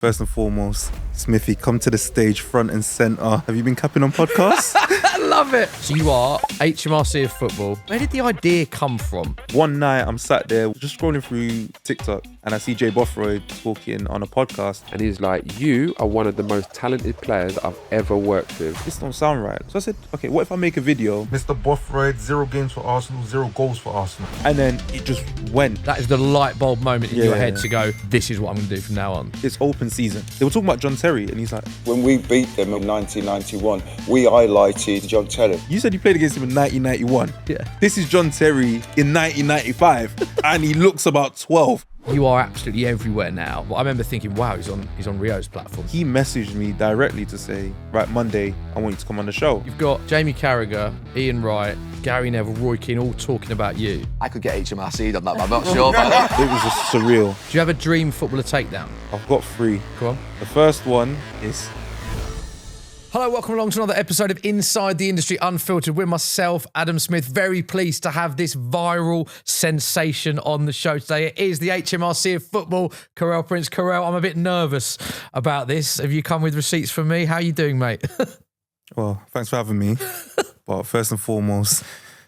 First and foremost, Smithy, come to the stage front and centre. Have you been capping on podcasts? I love it. So you are HMRC of Football. Where did the idea come from? One night I'm sat there just scrolling through TikTok and I see Jay Bothroyd talking on a podcast. And he's like, you are one of the most talented players I've ever worked with. This don't sound right. So I said, okay, what if I make a video? Mr. Bothroyd, 0 games for Arsenal, 0 goals for Arsenal. And then it just went. That is the light bulb moment in your head to go, this is what I'm going to do from now on. It's open season. They were talking about John Terry and he's like... When we beat them in 1991, we highlighted John Terry. You said you played against him in 1991. Yeah. This is John Terry in 1995 and he looks about 12. You are absolutely everywhere now. Well, I remember thinking, wow, he's on Rio's platform. He messaged me directly to say, right, Monday, I want you to come on the show. You've got Jamie Carragher, Ian Wright, Gary Neville, Roy Keane all talking about you. I could get HMRC'd on that, but I'm not sure about that. It was just surreal. Do you have a dream footballer takedown? I've got 3. Go on. The first one is... Hello, welcome along to another episode of Inside the Industry Unfiltered with myself, Adam Smith. Very pleased to have this viral sensation on the show today. It is the HMRC of Football, Karel Prince. Karel, I'm a bit nervous about this. Have you come with receipts from me? How are you doing, mate? Well, thanks for having me. But first and foremost,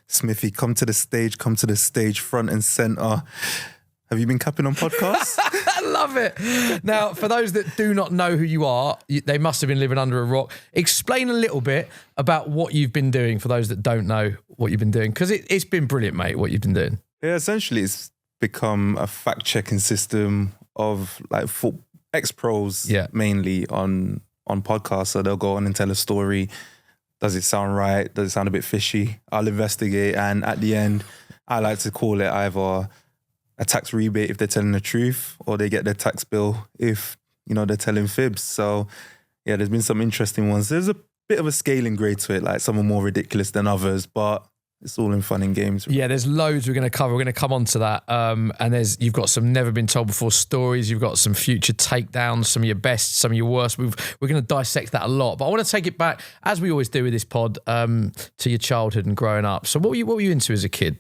Smithy, come to the stage front and centre. Have you been capping on podcasts? I love it. Now, for those that do not know who you are, they must have been living under a rock. Explain a little bit about what you've been doing for those that don't know what you've been doing, because it's been brilliant, mate, what you've been doing. Yeah, essentially it's become a fact-checking system of like ex-pros mainly on podcasts. So they'll go on and tell a story. Does it sound right? Does it sound a bit fishy? I'll investigate. And at the end, I like to call it either a tax rebate if they're telling the truth, or they get their tax bill if, you know, they're telling fibs. So yeah, there's been some interesting ones. There's a bit of a scaling grade to it, like some are more ridiculous than others, but it's all in fun and games. Yeah, there's loads we're going to cover. We're going to come on to that. And you've got some never been told before stories. You've got some future takedowns, some of your best, some of your worst. We're going to dissect that a lot. But I want to take it back, as we always do with this pod, to your childhood and growing up. So what were you into as a kid?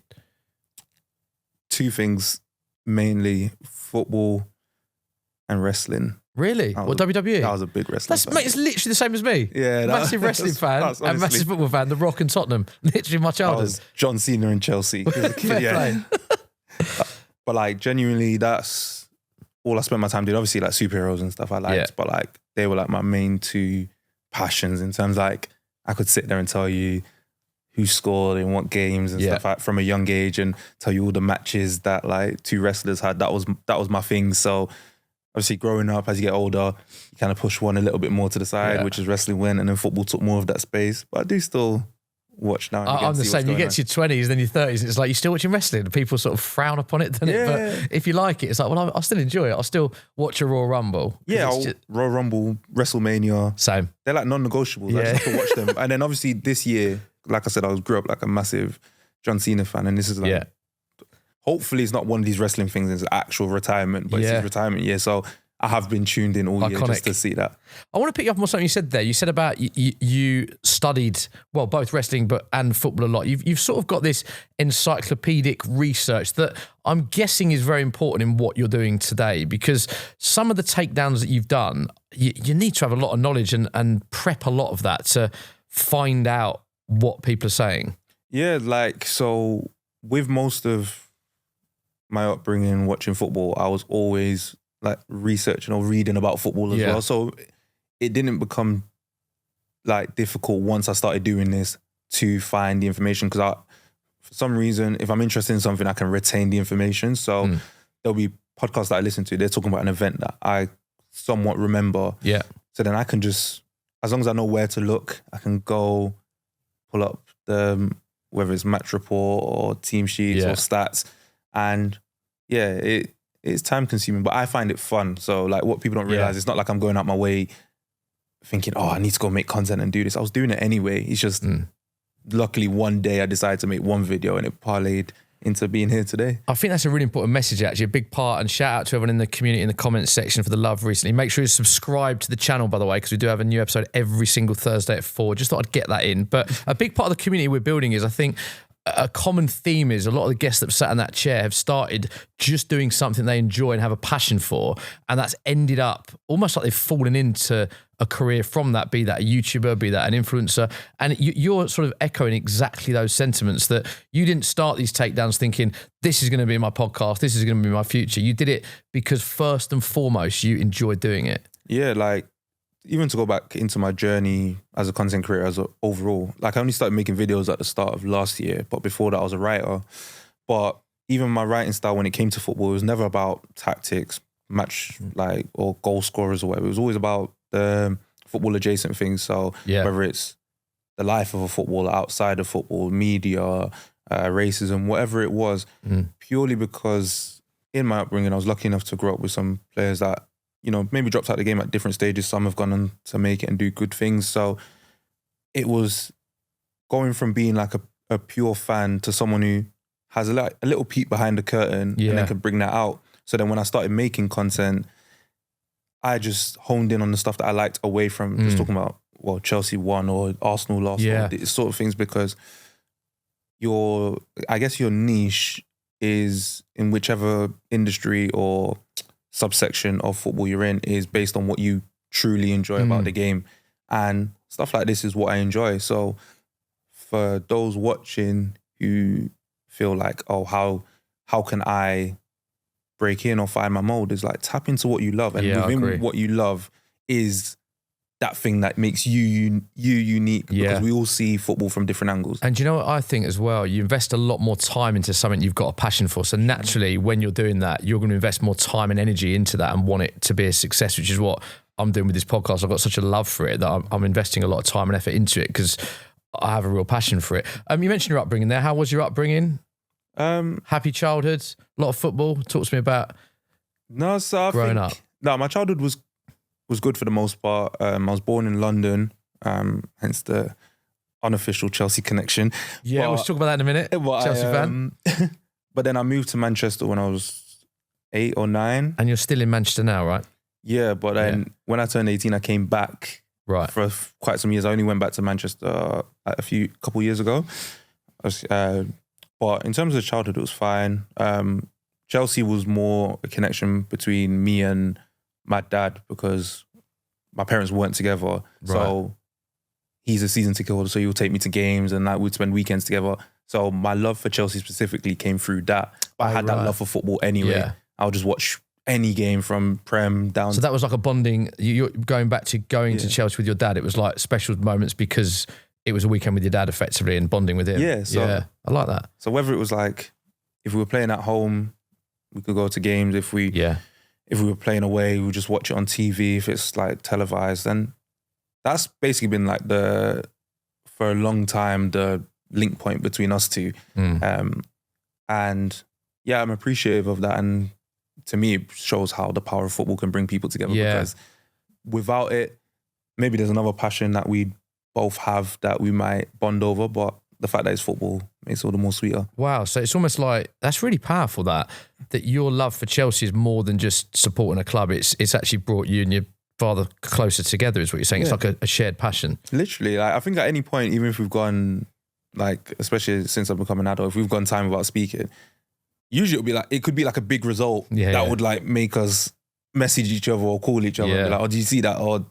2 things, mainly football and wrestling. Really? What, WWE? I was a big wrestling fan. Mate, it's literally the same as me. Yeah. Massive wrestling fan and massive football fan. The Rock and Tottenham. Literally my childhood. I was John Cena in Chelsea as a kid, yeah. But like, genuinely, that's all I spent my time doing. Obviously, like superheroes and stuff I liked, but like, they were like my main 2 passions in terms like, I could sit there and tell you who scored in what games and stuff like, from a young age, and tell you all the matches that like 2 wrestlers had. That was my thing. So obviously growing up, as you get older, you kind of push one a little bit more to the side, which is wrestling went, and then football took more of that space. But I do still watch now and again. I'm the same. You get to your 20s, then your 30s, and it's like you're still watching wrestling. People sort of frown upon it, don't it? But if you like it, it's like, well, I'll still enjoy it. I'll still watch a Royal Rumble. Yeah, Royal Rumble, WrestleMania. Same. They're like non-negotiables. I just have to watch them. And then obviously this year, like I said, I grew up like a massive John Cena fan, and this is like, hopefully it's not one of these wrestling things, it's actual retirement, but it's his retirement year. So I have been tuned in all year just to see that. I want to pick you up on something you said there. You said about you studied, well, both wrestling and football a lot. You've sort of got this encyclopedic research that I'm guessing is very important in what you're doing today, because some of the takedowns that you've done, you need to have a lot of knowledge and prep a lot of that to find out what people are saying. Yeah, like, so with most of my upbringing watching football, I was always like researching or reading about football as well. So it didn't become like difficult once I started doing this to find the information, because for some reason, if I'm interested in something, I can retain the information. So there'll be podcasts that I listen to, they're talking about an event that I somewhat remember. Yeah. So then I can just, as long as I know where to look, I can go pull up whether it's match report or team sheets or stats. And it's time consuming, but I find it fun. So like, what people don't realize, it's not like I'm going out my way thinking, oh, I need to go make content and do this. I was doing it anyway. It's just luckily one day I decided to make one video and it parlayed into being here today. I think that's a really important message, actually, a big part. And shout out to everyone in the community in the comments section for the love recently. Make sure you subscribe to the channel, by the way, because we do have a new episode every single Thursday at 4. Just thought I'd get that in. But a big part of the community we're building is, I think, a common theme is a lot of the guests that sat in that chair have started just doing something they enjoy and have a passion for, and that's ended up almost like they've fallen into a career from that, be that a YouTuber, be that an influencer. And you're sort of echoing exactly those sentiments, that you didn't start these takedowns thinking, this is going to be my podcast, this is going to be my future. You did it because first and foremost, you enjoyed doing it. Yeah, like, even to go back into my journey as a content creator overall, like I only started making videos at the start of last year, but before that I was a writer. But even my writing style when it came to football, it was never about tactics, match like, or goal scorers or whatever. It was always about the football adjacent things. So whether it's the life of a footballer outside of football, media, racism, whatever it was, purely because in my upbringing, I was lucky enough to grow up with some players that, you know, maybe dropped out of the game at different stages. Some have gone on to make it and do good things. So it was going from being like a pure fan to someone who has a little peek behind the curtain and then can bring that out. So then when I started making content, I just honed in on the stuff that I liked away from just talking about, well, Chelsea won or Arsenal lost, or these sort of things, because I guess your niche is in whichever industry or subsection of football you're in is based on what you truly enjoy about the game. And stuff like this is what I enjoy. So for those watching who feel like, oh, how can I break in or find my mold, is like, tap into what you love. And within what you love is that thing that makes you unique, because we all see football from different angles. And do you know what I think as well? You invest a lot more time into something you've got a passion for. So naturally, when you're doing that, you're going to invest more time and energy into that and want it to be a success, which is what I'm doing with this podcast. I've got such a love for it that I'm investing a lot of time and effort into it because I have a real passion for it. You mentioned your upbringing there. How was your upbringing? Happy childhood, a lot of football. Talk to me about growing up. No, my childhood was good for the most part. I was born in London, hence the unofficial Chelsea connection. Yeah, we'll talk about that in a minute. Chelsea fan. But then I moved to Manchester when I was 8 or 9. And you're still in Manchester now, right? Yeah, but then when I turned 18, I came back for quite some years. I only went back to Manchester a couple years ago. But in terms of childhood, it was fine. Chelsea was more a connection between me and my dad, because my parents weren't together. So he's a season ticket holder, so he would take me to games and we'd spend weekends together. So my love for Chelsea specifically came through that. But I had that love for football anyway. Yeah. I would just watch any game from Prem down. So that was like a bonding, you're going back to to Chelsea with your dad. It was like special moments because it was a weekend with your dad effectively and bonding with him. Yeah, I like that. So whether it was like, if we were playing at home, we could go to games. If we were playing away, we would just watch it on TV. If it's like televised, then that's basically been like for a long time, the link point between us two. And yeah, I'm appreciative of that. And to me, it shows how the power of football can bring people together, because without it, maybe there's another passion that we both have that we might bond over, but the fact that it's football makes it all the more sweeter. Wow. So it's almost like, that's really powerful that your love for Chelsea is more than just supporting a club. It's actually brought you and your father closer together, is what you're saying. It's like a shared passion. Literally. Like, I think at any point, even if we've gone, like, especially since I've become an adult, if we've gone time without speaking, usually it could be like a big result that would like make us message each other or call each other and be like, oh, did you see that? Or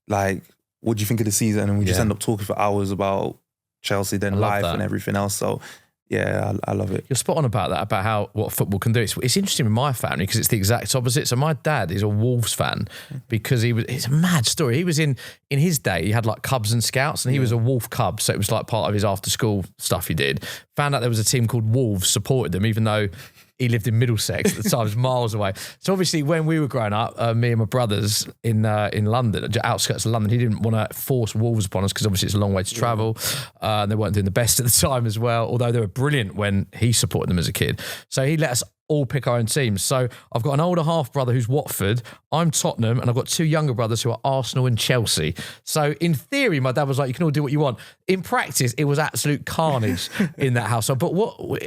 like, what do you think of the season? And we just end up talking for hours about Chelsea, then life and everything else. So yeah, I love it. You're spot on about that, about what football can do. It's interesting with my family because it's the exact opposite. So my dad is a Wolves fan because it's a mad story. He was in his day, he had like Cubs and Scouts, and he was a Wolf Cub. So it was like part of his after school stuff he did. Found out there was a team called Wolves, supported them, even though he lived in Middlesex at the time, it was miles away. So obviously when we were growing up, me and my brothers in London, outskirts of London, he didn't want to force Wolves upon us because obviously it's a long way to travel. And they weren't doing the best at the time as well, although they were brilliant when he supported them as a kid. So he let us all pick our own teams. So I've got an older half brother who's Watford, I'm Tottenham, and I've got 2 younger brothers who are Arsenal and Chelsea. So in theory, my dad was like, you can all do what you want. In practice, it was absolute carnage in that household. But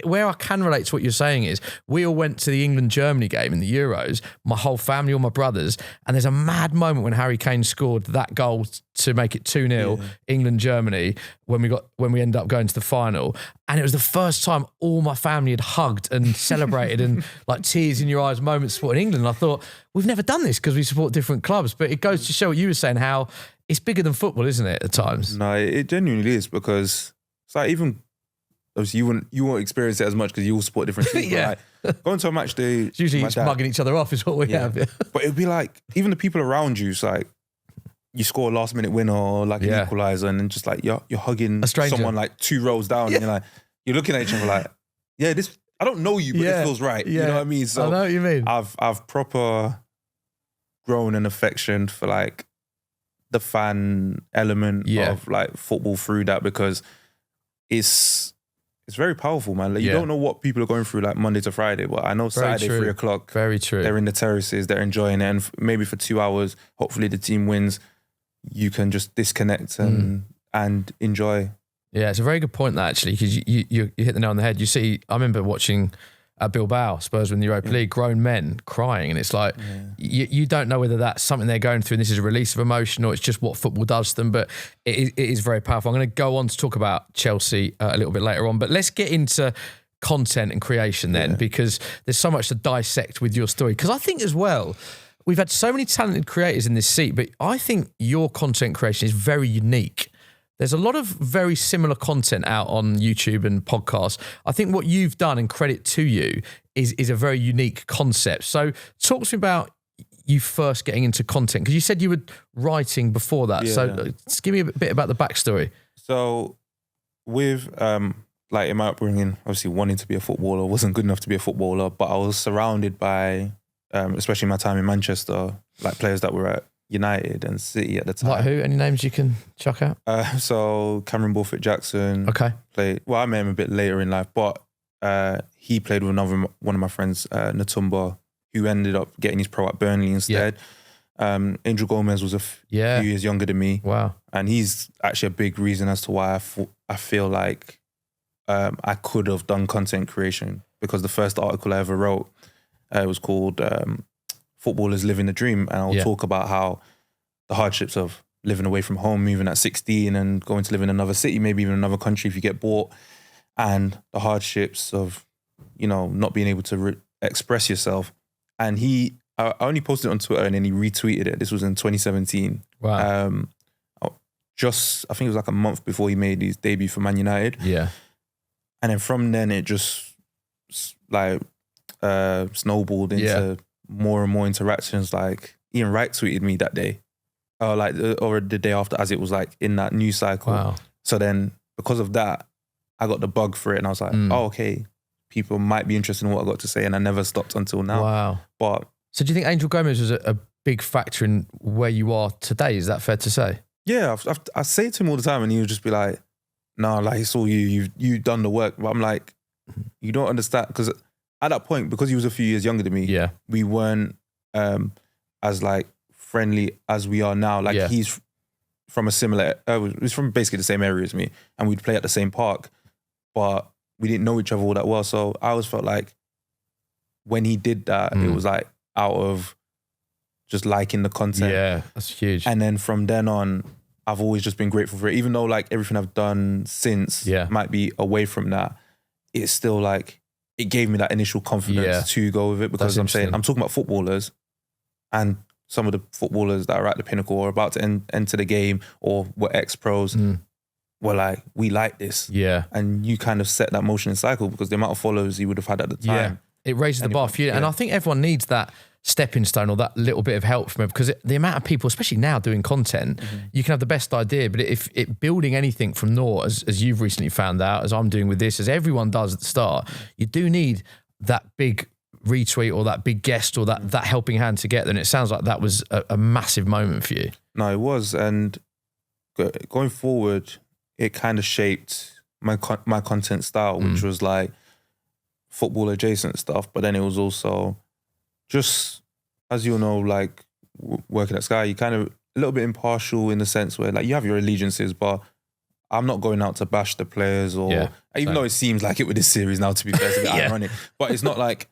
where I can relate to what you're saying is, we all went to the England-Germany game in the Euros, my whole family, all my brothers, and there's a mad moment when Harry Kane scored that goal to make it 2-0, England, Germany, when we ended up going to the final. And it was the first time all my family had hugged and celebrated and like tears in your eyes moments supporting England. And I thought, we've never done this because we support different clubs. But it goes to show what you were saying, how it's bigger than football, isn't it, at times? No, it genuinely is, because it's like, even obviously you won't experience it as much because you all support different teams. Yeah. But like, going to a match day, It's usually my just dad- mugging each other off is what we have. But it'd be like, even the people around you, it's like, you score a last minute winner or like an equaliser, and then just like you're hugging A stranger. someone like 2 rows down, and you're looking at each other like, yeah, this, I don't know you, but it feels right. You know what I mean? So I know what you mean. I've proper grown an affection for like the fan element of like football through that, because it's very powerful, man. Like, you don't know what people are going through like Monday to Friday, but I know Very Saturday, true. 3 o'clock, Very true. they're in the terraces, they're enjoying it, and maybe for 2 hours, hopefully the team wins, you can just disconnect and enjoy. Yeah, it's a very good point, that, actually, because you hit the nail on the head. You see, I remember watching Bilbao, Spurs win the Europa League, grown men crying, and it's like, you don't know whether that's something they're going through and this is a release of emotion, or it's just what football does to them, but it is very powerful. I'm going to go on to talk about Chelsea a little bit later on, but let's get into content and creation then, because there's so much to dissect with your story. Because I think as well, we've had so many talented creators in this seat, but I think your content creation is very unique. There's a lot of very similar content out on YouTube and podcasts. I think what you've done, and credit to you, is a very unique concept. So talk to me about you first getting into content, because you said you were writing before that. So just give me a bit about the backstory. So with like in my upbringing, obviously wanting to be a footballer, wasn't good enough to be a footballer, but I was surrounded by, especially my time in Manchester, like players that were at United and City at the time. Like who? Any names you can chuck out? So Cameron Borthwick-Jackson. Okay. Well, I met him a bit later in life, but he played with one of my friends, Natumba, who ended up getting his pro at Burnley instead. Angel Gomez was a few years younger than me. Wow. And he's actually a big reason as to why I feel like I could have done content creation, because the first article I ever wrote, it was called Footballers Living the Dream. And I'll talk about how the hardships of living away from home, moving at 16 and going to live in another city, maybe even another country if you get bought, and the hardships of, not being able to express yourself. And I only posted it on Twitter and then he retweeted it. This was in 2017. Wow. I think it was like a month before he made his debut for Man United. Yeah. And then from then it just like snowballed into more and more interactions. Like Ian Wright tweeted me that day, or the day after, as it was like in that news cycle. Wow. So then because of that, I got the bug for it, and I was like, oh, okay, people might be interested in what I got to say, and I never stopped until now. Wow. But so do you think Angel Gomez was a big factor in where you are today? Is that fair to say? yeah, I say to him all the time, and he would just be like, "No, like it's all you've done the work." But I'm like, you don't understand, because at that point, because he was a few years younger than me, we weren't as like friendly as we are now. Like he's from a similar, he's from basically the same area as me, and we'd play at the same park, but we didn't know each other all that well. So I always felt like when he did that, it was like out of just liking the content. Yeah, that's huge. And then from then on, I've always just been grateful for it. Even though like everything I've done since might be away from that, it's still like, it gave me that initial confidence to go with it, because I'm talking about footballers, and some of the footballers that are at the pinnacle or about to enter the game or were ex-pros were like, we like this. Yeah. And you kind of set that motion and cycle, because the amount of followers you would have had at the time. It raises the bar for you. And I think everyone needs that stepping stone or that little bit of help from it, because the amount of people, especially now doing content, you can have the best idea, but if building anything from naught, as you've recently found out, as I'm doing with this, as everyone does at the start, you do need that big retweet or that big guest or that helping hand to get there. And it sounds like that was a massive moment for you. No, it was. And going forward, it kind of shaped my content style, which was like football adjacent stuff. But then it was also just, as you know, like working at Sky, you kind of a little bit impartial in the sense where like you have your allegiances, but I'm not going out to bash the players or even though it seems like it with this series now, to be fair, it's a bit ironic, but it's not like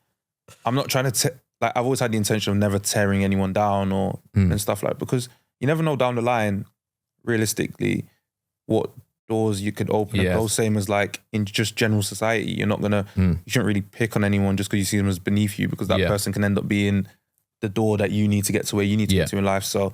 I'm not trying to like, I've always had the intention of never tearing anyone down or and stuff like, because you never know down the line, realistically, what doors you could open. Yeah. Those same as like in just general society. You're not gonna, you shouldn't really pick on anyone just because you see them as beneath you, because that person can end up being the door that you need to get to where you need to get to in life. So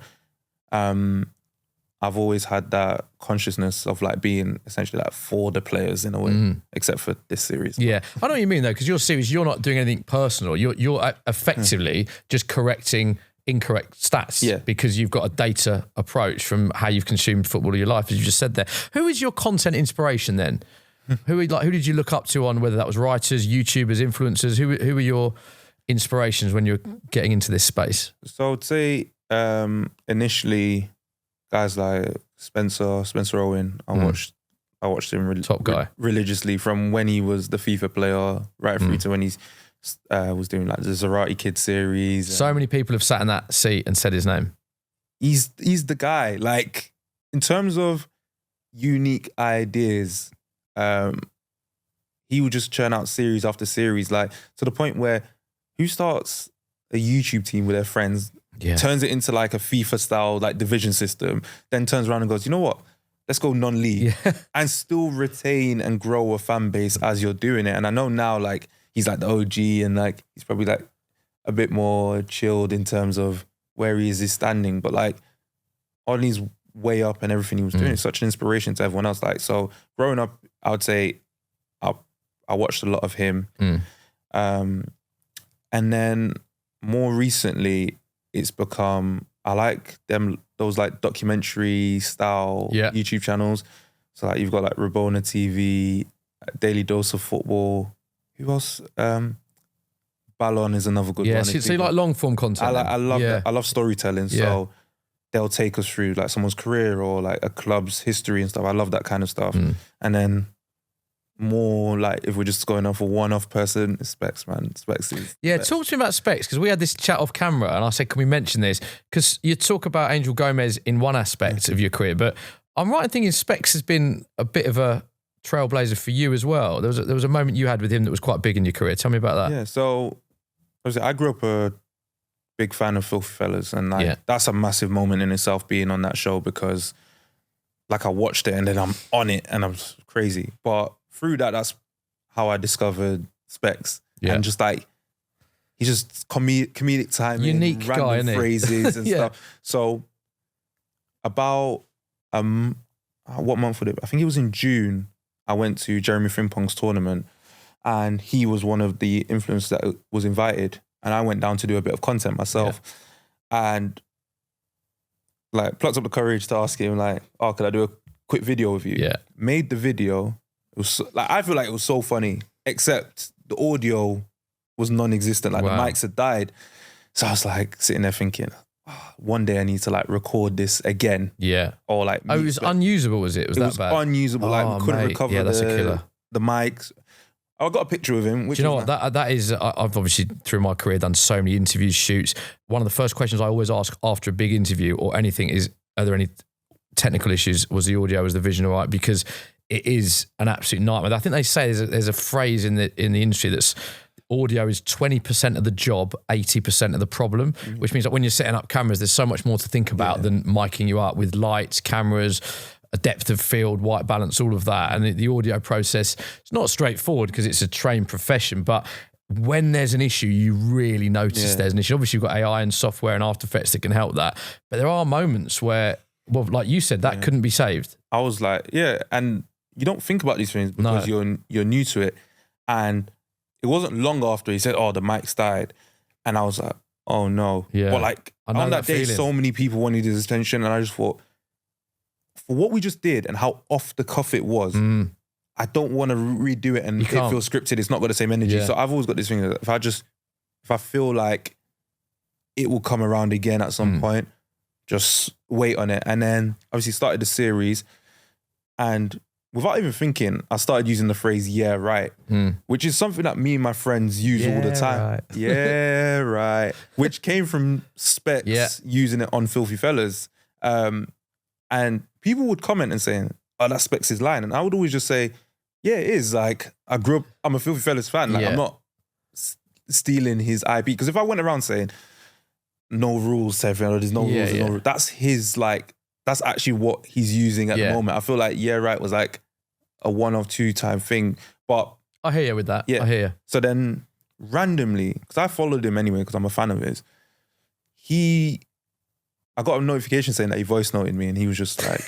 I've always had that consciousness of like being essentially like for the players in a way, except for this series. Yeah, I know what you mean though, because your series, you're not doing anything personal. You're effectively just correcting incorrect stats because you've got a data approach from how you've consumed football in your life, as you just said there. Who is your content inspiration then? Who did you look up to on, whether that was writers, YouTubers, influencers? Who were your inspirations when you were getting into this space? So I'd say initially guys like Spencer Owen. I watched him top guy religiously from when he was the FIFA player right through to when he's was doing like the Zarate Kid series. So many people have sat in that seat and said his name. He's the guy. Like in terms of unique ideas, he would just churn out series after series, like to the point where who starts a YouTube team with their friends, turns it into like a FIFA style like division system, then turns around and goes, you know what? Let's go non-league and still retain and grow a fan base as you're doing it. And I know now like he's like the OG and like he's probably like a bit more chilled in terms of where he is standing, but like on his way up and everything he was doing, it's such an inspiration to everyone else. Like, so growing up, I would say I watched a lot of him. And then more recently, it's become, I like those like documentary style YouTube channels. So like you've got like Rabona TV, Daily Dose of Football. Who else? Ballon is another good one. So you like long form content? I love that. I love storytelling. So they'll take us through like someone's career or like a club's history and stuff. I love that kind of stuff. And then more like if we're just going off a one-off person, Specs, man. Specs is talk to me about Specs, because we had this chat off camera and I said, can we mention this? Because you talk about Angel Gomez in one aspect of your career, but I'm right in thinking Specs has been a bit of a trailblazer for you as well. There was a moment you had with him that was quite big in your career. Tell me about that. Yeah, so I grew up a big fan of Filthy Fellas, and like that's a massive moment in itself being on that show, because like I watched it and then I'm on it and I'm crazy. But through that's how I discovered Specs. And just like, he's just comedic timing, unique random guy, isn't he? phrases and stuff. So about, what month would it be? I think it was in June, I went to Jeremy Frimpong's tournament and he was one of the influencers that was invited. And I went down to do a bit of content myself and like plucked up the courage to ask him like, oh, could I do a quick video with you? Yeah. Made the video. It was like, I feel like it was so funny, except the audio was non-existent. Like the mics had died. So I was like sitting there thinking, one day I need to like record this again. Yeah. Or like, it was unusable, was it? Was that bad? It was unusable. Like we couldn't recover that's a killer. The mics. I got a picture of him. Do you know what? That is, I've obviously through my career done so many interviews, shoots. One of the first questions I always ask after a big interview or anything is, are there any technical issues? Was the audio, was the vision all right? Because it is an absolute nightmare. I think they say there's a phrase in the industry that's audio is 20% of the job, 80% of the problem, which means that when you're setting up cameras, there's so much more to think about than miking you up with lights, cameras, a depth of field, white balance, all of that. And the audio process, it's not straightforward because it's a trained profession, but when there's an issue, you really notice there's an issue. Obviously, you've got AI and software and After Effects that can help that. But there are moments where, well, like you said, that couldn't be saved. I was like, and you don't think about these things because you're new to it. And it wasn't long after he said, oh, the mic's died. And I was like, oh no. Yeah. But like on that day, so many people wanted his attention. And I just thought, for what we just did and how off the cuff it was, I don't want to redo it and it feels scripted. It's not got the same energy. So I've always got this thing that if I feel like it will come around again at some point, just wait on it. And then obviously started the series and without even thinking, I started using the phrase, yeah, right, which is something that me and my friends use all the time. Right. Yeah, right. Which came from Specs using it on Filthy Fellas. And people would comment and saying, oh, that's Specs' line. And I would always just say, yeah, it is. Like, I grew up, I'm a Filthy Fellas fan. Like, I'm not stealing his IP. Because if I went around saying, no rules, there's no rules, no rules, that's his, like, that's actually what he's using at the moment. I feel like Yeah Right was like a 1 or 2 time thing. But I hear you with that. Yeah. I hear you. So then randomly, because I followed him anyway because I'm a fan of his, I got a notification saying that he voice noted me, and he was just like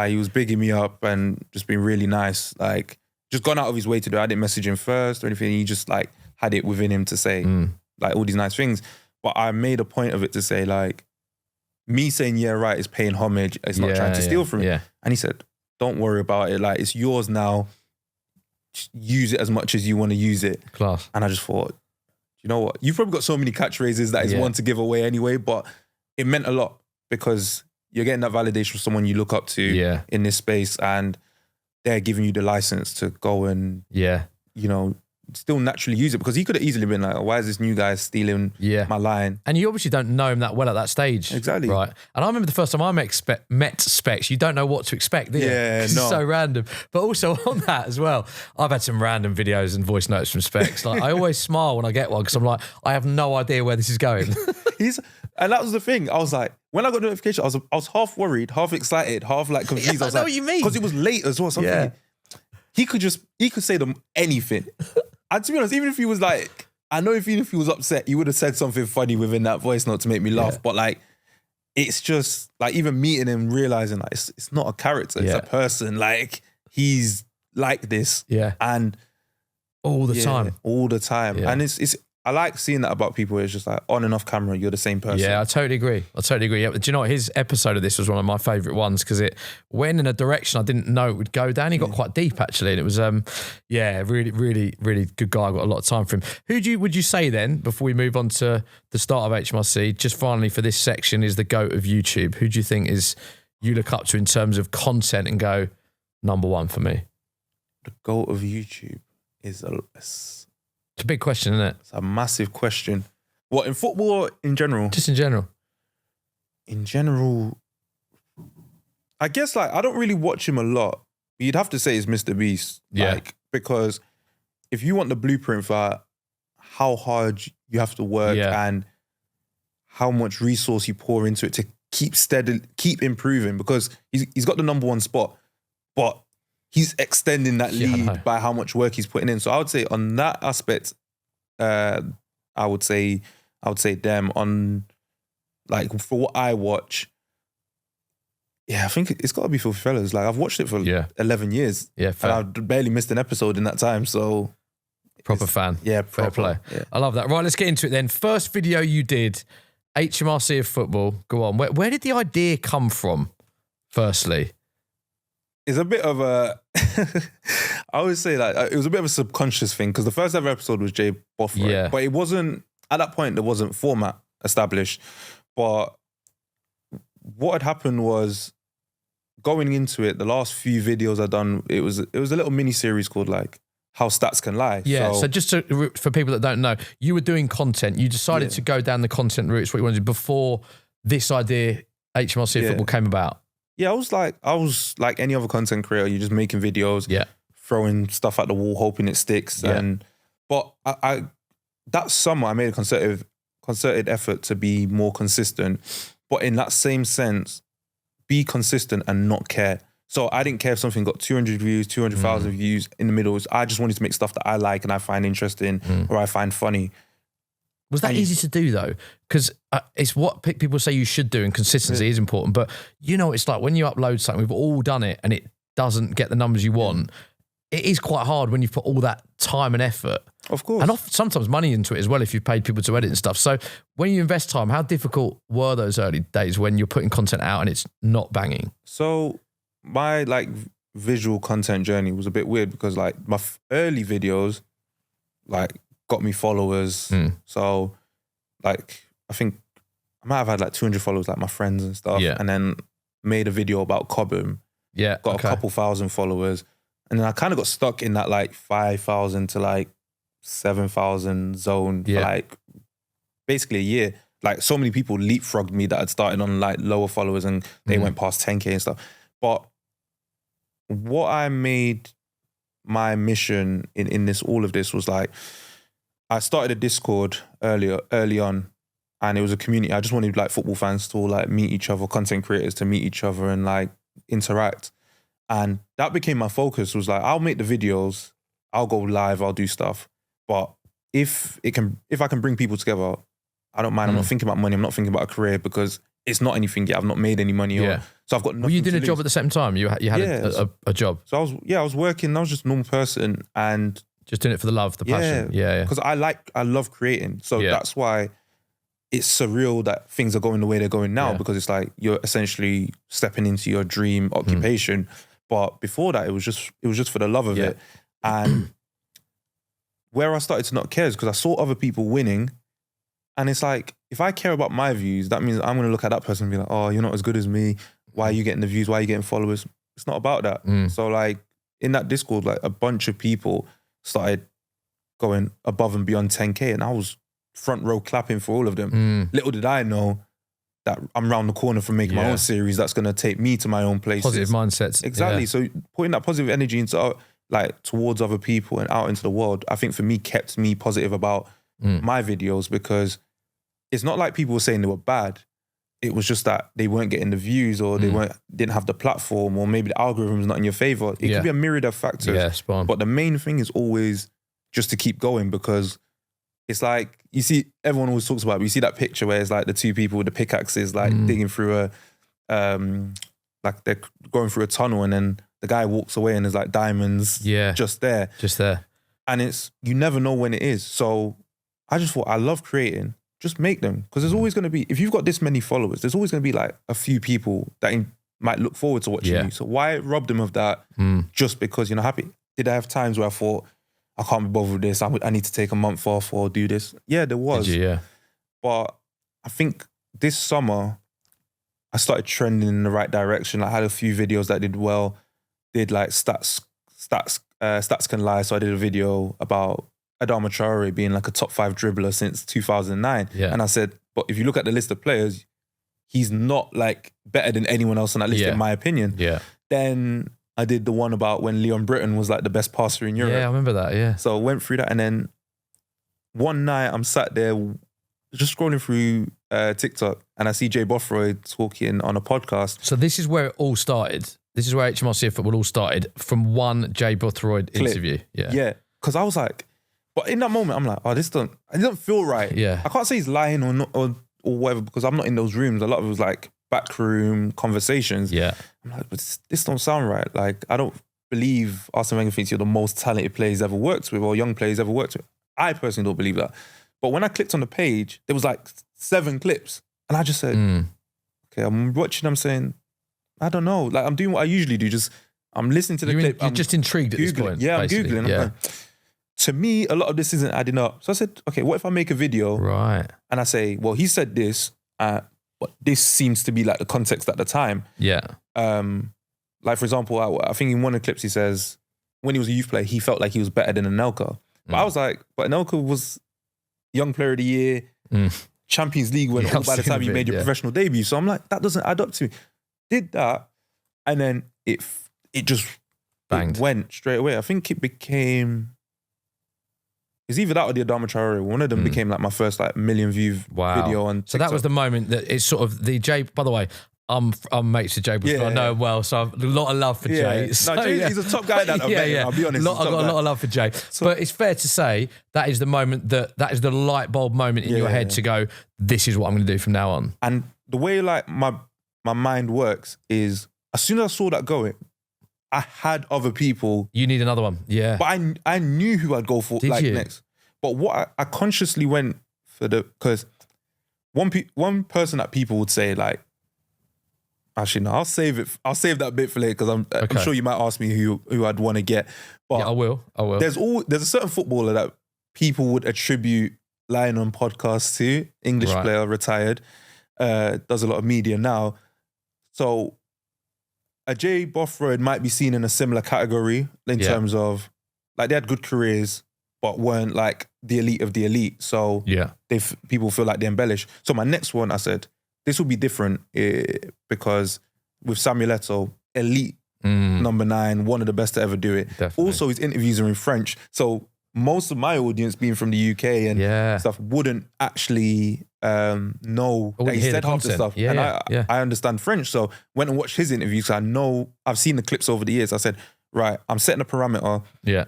he was bigging me up and just being really nice. Like, just gone out of his way to do it. I didn't message him first or anything. He just like had it within him to say like all these nice things. But I made a point of it to say like, me saying Yeah Right is paying homage. It's not trying to steal from it. And he said, don't worry about it. Like, it's yours now. Just use it as much as you want to use it. Class. And I just thought, you know what? You've probably got so many catchphrases that is one to give away anyway, but it meant a lot because you're getting that validation from someone you look up to in this space, and they're giving you the license to go and, you know, still naturally use it, because he could have easily been like, oh, why is this new guy stealing my line? And you obviously don't know him that well at that stage. Exactly. Right. And I remember the first time I met Specs, you don't know what to expect, do you? Yeah, It's so random. But also on that as well, I've had some random videos and voice notes from Specs. Like, I always smile when I get one because I'm like, I have no idea where this is going. And that was the thing. I was like, when I got the notification, I was half worried, half excited, half like confused. I was know like, what you mean. Because it was late as well. So he could say them anything. And to be honest, even if he was like, I know even if he was upset, he would have said something funny within that voice note to make me laugh. But like, it's just like, even meeting him, realizing like it's not a character, it's a person. Like, he's like this. Yeah. And all the time. All the time. Yeah. And it's I like seeing that about people. It's just like, on and off camera, you're the same person. Yeah, I totally agree. Yeah. Do you know what? His episode of this was one of my favourite ones because it went in a direction I didn't know it would go down. He got quite deep actually, and it was really, really, really good guy. I got a lot of time for him. Would you say then, before we move on to the start of HMRC, just finally for this section, is the GOAT of YouTube? Who do you think is you look up to in terms of content and go number one for me? The GOAT of YouTube is It's a big question, isn't it? It's a massive question. What, in football or in general? Just in general. In general, I guess like I don't really watch him a lot. You'd have to say it's Mr. Beast. Yeah. Like, because if you want the blueprint for how hard you have to work and how much resource you pour into it to keep improving, because he's got the number one spot, but he's extending that lead by how much work he's putting in. So I would say on that aspect, I would say them. On like for what I watch, I think it's got to be for fellas. Like, I've watched it for 11 years. Yeah, fair. And I've barely missed an episode in that time. So proper fan. Yeah, fair play. Yeah. I love that. Right, let's get into it then. First video you did, HMRC of Football. Go on. Where did the idea come from? Firstly. It's a bit of a, I always say like, it was a bit of a subconscious thing, because the first ever episode was Jay Bothroyd, but it wasn't, at that point, there wasn't format established. But what had happened was, going into it, the last few videos I'd done, it was a little mini series called like How Stats Can Lie. Yeah, so just for people that don't know, you were doing content, you decided to go down the content route, it's what you wanted to do, before this idea, HMRC of Football, came about. Yeah, I was like any other content creator. You're just making videos, throwing stuff at the wall, hoping it sticks. But I that summer I made a concerted effort to be more consistent. But in that same sense, be consistent and not care. So I didn't care if something got 200 views, 200,000 views in the middle. I just wanted to make stuff that I like and I find interesting or I find funny. Was that easy to do though? Because it's what people say you should do, and consistency is important. But you know, it's like when you upload something, we've all done it, and it doesn't get the numbers you want. It is quite hard when you've put all that time and effort. Of course. And sometimes money into it as well if you've paid people to edit and stuff. So when you invest time, how difficult were those early days when you're putting content out and it's not banging? So my like visual content journey was a bit weird, because like my early videos like got me followers. So like, I think I might have had like 200 followers, like my friends and stuff. And then made a video about Cobham. Got a couple thousand followers. And then I kind of got stuck in that like 5,000 to like 7,000 zone for like basically a year. Like, so many people leapfrogged me that had started on like lower followers, and they went past 10K and stuff. But what I made my mission in all of this was like, I started a Discord early on, and it was a community. I just wanted like football fans to all like meet each other, content creators to meet each other and like interact. And that became my focus, was like, I'll make the videos, I'll go live, I'll do stuff. But if I can bring people together, I don't mind. I'm not thinking about money. I'm not thinking about a career because it's not anything yet. I've not made any money. So I've got nothing. Were you doing a job at the same time? You had a job. So I was working. I was just a normal person and just doing it for the love, the passion. Yeah. Because I love creating. So that's why it's surreal that things are going the way they're going now, because it's like you're essentially stepping into your dream occupation. But before that, it was just for the love of it. And where I started to not care is because I saw other people winning. And it's like, if I care about my views, that means I'm going to look at that person and be like, oh, you're not as good as me. Why are you getting the views? Why are you getting followers? It's not about that. So like in that Discord, like a bunch of people started going above and beyond 10K, and I was front row clapping for all of them. Little did I know that I'm round the corner from making my own series that's going to take me to my own places. Positive mindsets. Exactly. So putting that positive energy into like towards other people and out into the world, I think for me kept me positive about my videos, because it's not like people were saying they were bad. It was just that they weren't getting the views, or they didn't have the platform, or maybe the algorithm's not in your favor. It could be a myriad of factors. Yeah, spot on. But the main thing is always just to keep going, because it's like, you see, everyone always talks about it. You see that picture where it's like the two people with the pickaxes, like digging through like they're going through a tunnel, and then the guy walks away and there's like diamonds just there. And it's, you never know when it is. So I just thought, I love creating. Just make them. Because there's always going to be, if you've got this many followers, there's always going to be like a few people that might look forward to watching you. So why rob them of that just because you're not happy? Did I have times where I thought, I can't be bothered with this, I need to take a month off or do this? Yeah, there was. Did you? But I think this summer, I started trending in the right direction. I had a few videos that did well, did like stats can lie. So I did a video about Adama Traore being like a top 5 dribbler since 2009. And I said, but if you look at the list of players, he's not like better than anyone else on that list, in my opinion. Then I did the one about when Leon Britton was like the best passer in Europe. Yeah, I remember that, So I went through that, and then one night I'm sat there just scrolling through TikTok, and I see Jay Bothroyd talking on a podcast. So this is where it all started. This is where HMRC of Football all started, from one Jay Bothroyd interview. Yeah. Because I was like, but in that moment, I'm like, oh, it doesn't feel right. Yeah. I can't say he's lying or not, or whatever, because I'm not in those rooms. A lot of it was like backroom conversations. Yeah. I'm like, but this don't sound right. Like, I don't believe Arsene Wenger thinks you're the most talented player he's ever worked with, or young player he's ever worked with. I personally don't believe that. But when I clicked on the page, there was like 7 clips. And I just said, okay, I'm watching, I'm saying, I don't know. Like, I'm doing what I usually do. I'm listening to the clip. You're just intrigued at this point. Yeah, basically. I'm Googling. I'm like, to me, a lot of this isn't adding up. So I said, okay, what if I make a video? Right. And I say, well, he said this, but this seems to be like the context at the time. Yeah. Like, for example, I think in one of the clips he says, when he was a youth player, he felt like he was better than Anelka. But I was like, but Anelka was Young Player of the Year, Champions League winner by the time you made your professional debut. So I'm like, that doesn't add up to me. Did that, and then it just banged. It went straight away. I think it became... It's either that or the Adama Traore. One of them became like my first like million view video on TikTok. So that was the moment that it's sort of the Jay, by the way, I'm mates with Jay Bothroyd. I know him well, so I've a lot of love for Jay. So, no, Jay, he's a top guy that I've met him, I'll be honest. I've got a lot of love for Jay. So, but it's fair to say that is the moment that is the light bulb moment in your head to go, this is what I'm going to do from now on. And the way like my mind works is, as soon as I saw that going, I had other people. You need another one, But I knew who I'd go for next. But what I consciously went for because one person that people would say like, actually no, I'll save that bit for later, because I'm sure you might ask me who I'd want to get. But I will. There's a certain footballer that people would attribute lying on podcasts to. English player, retired, does a lot of media now. So a Jay Bothroyd might be seen in a similar category in terms of like they had good careers but weren't like the elite of the elite. So people feel like they embellish. So my next one, I said, this will be different because with Samuel Eto'o, elite number 9, one of the best to ever do it. Definitely. Also, his interviews are in French. So most of my audience being from the UK and stuff wouldn't actually know that he said half the stuff. I understand French, so went and watched his interviews. So I know, I've seen the clips over the years. I said, right, I'm setting a parameter. Yeah.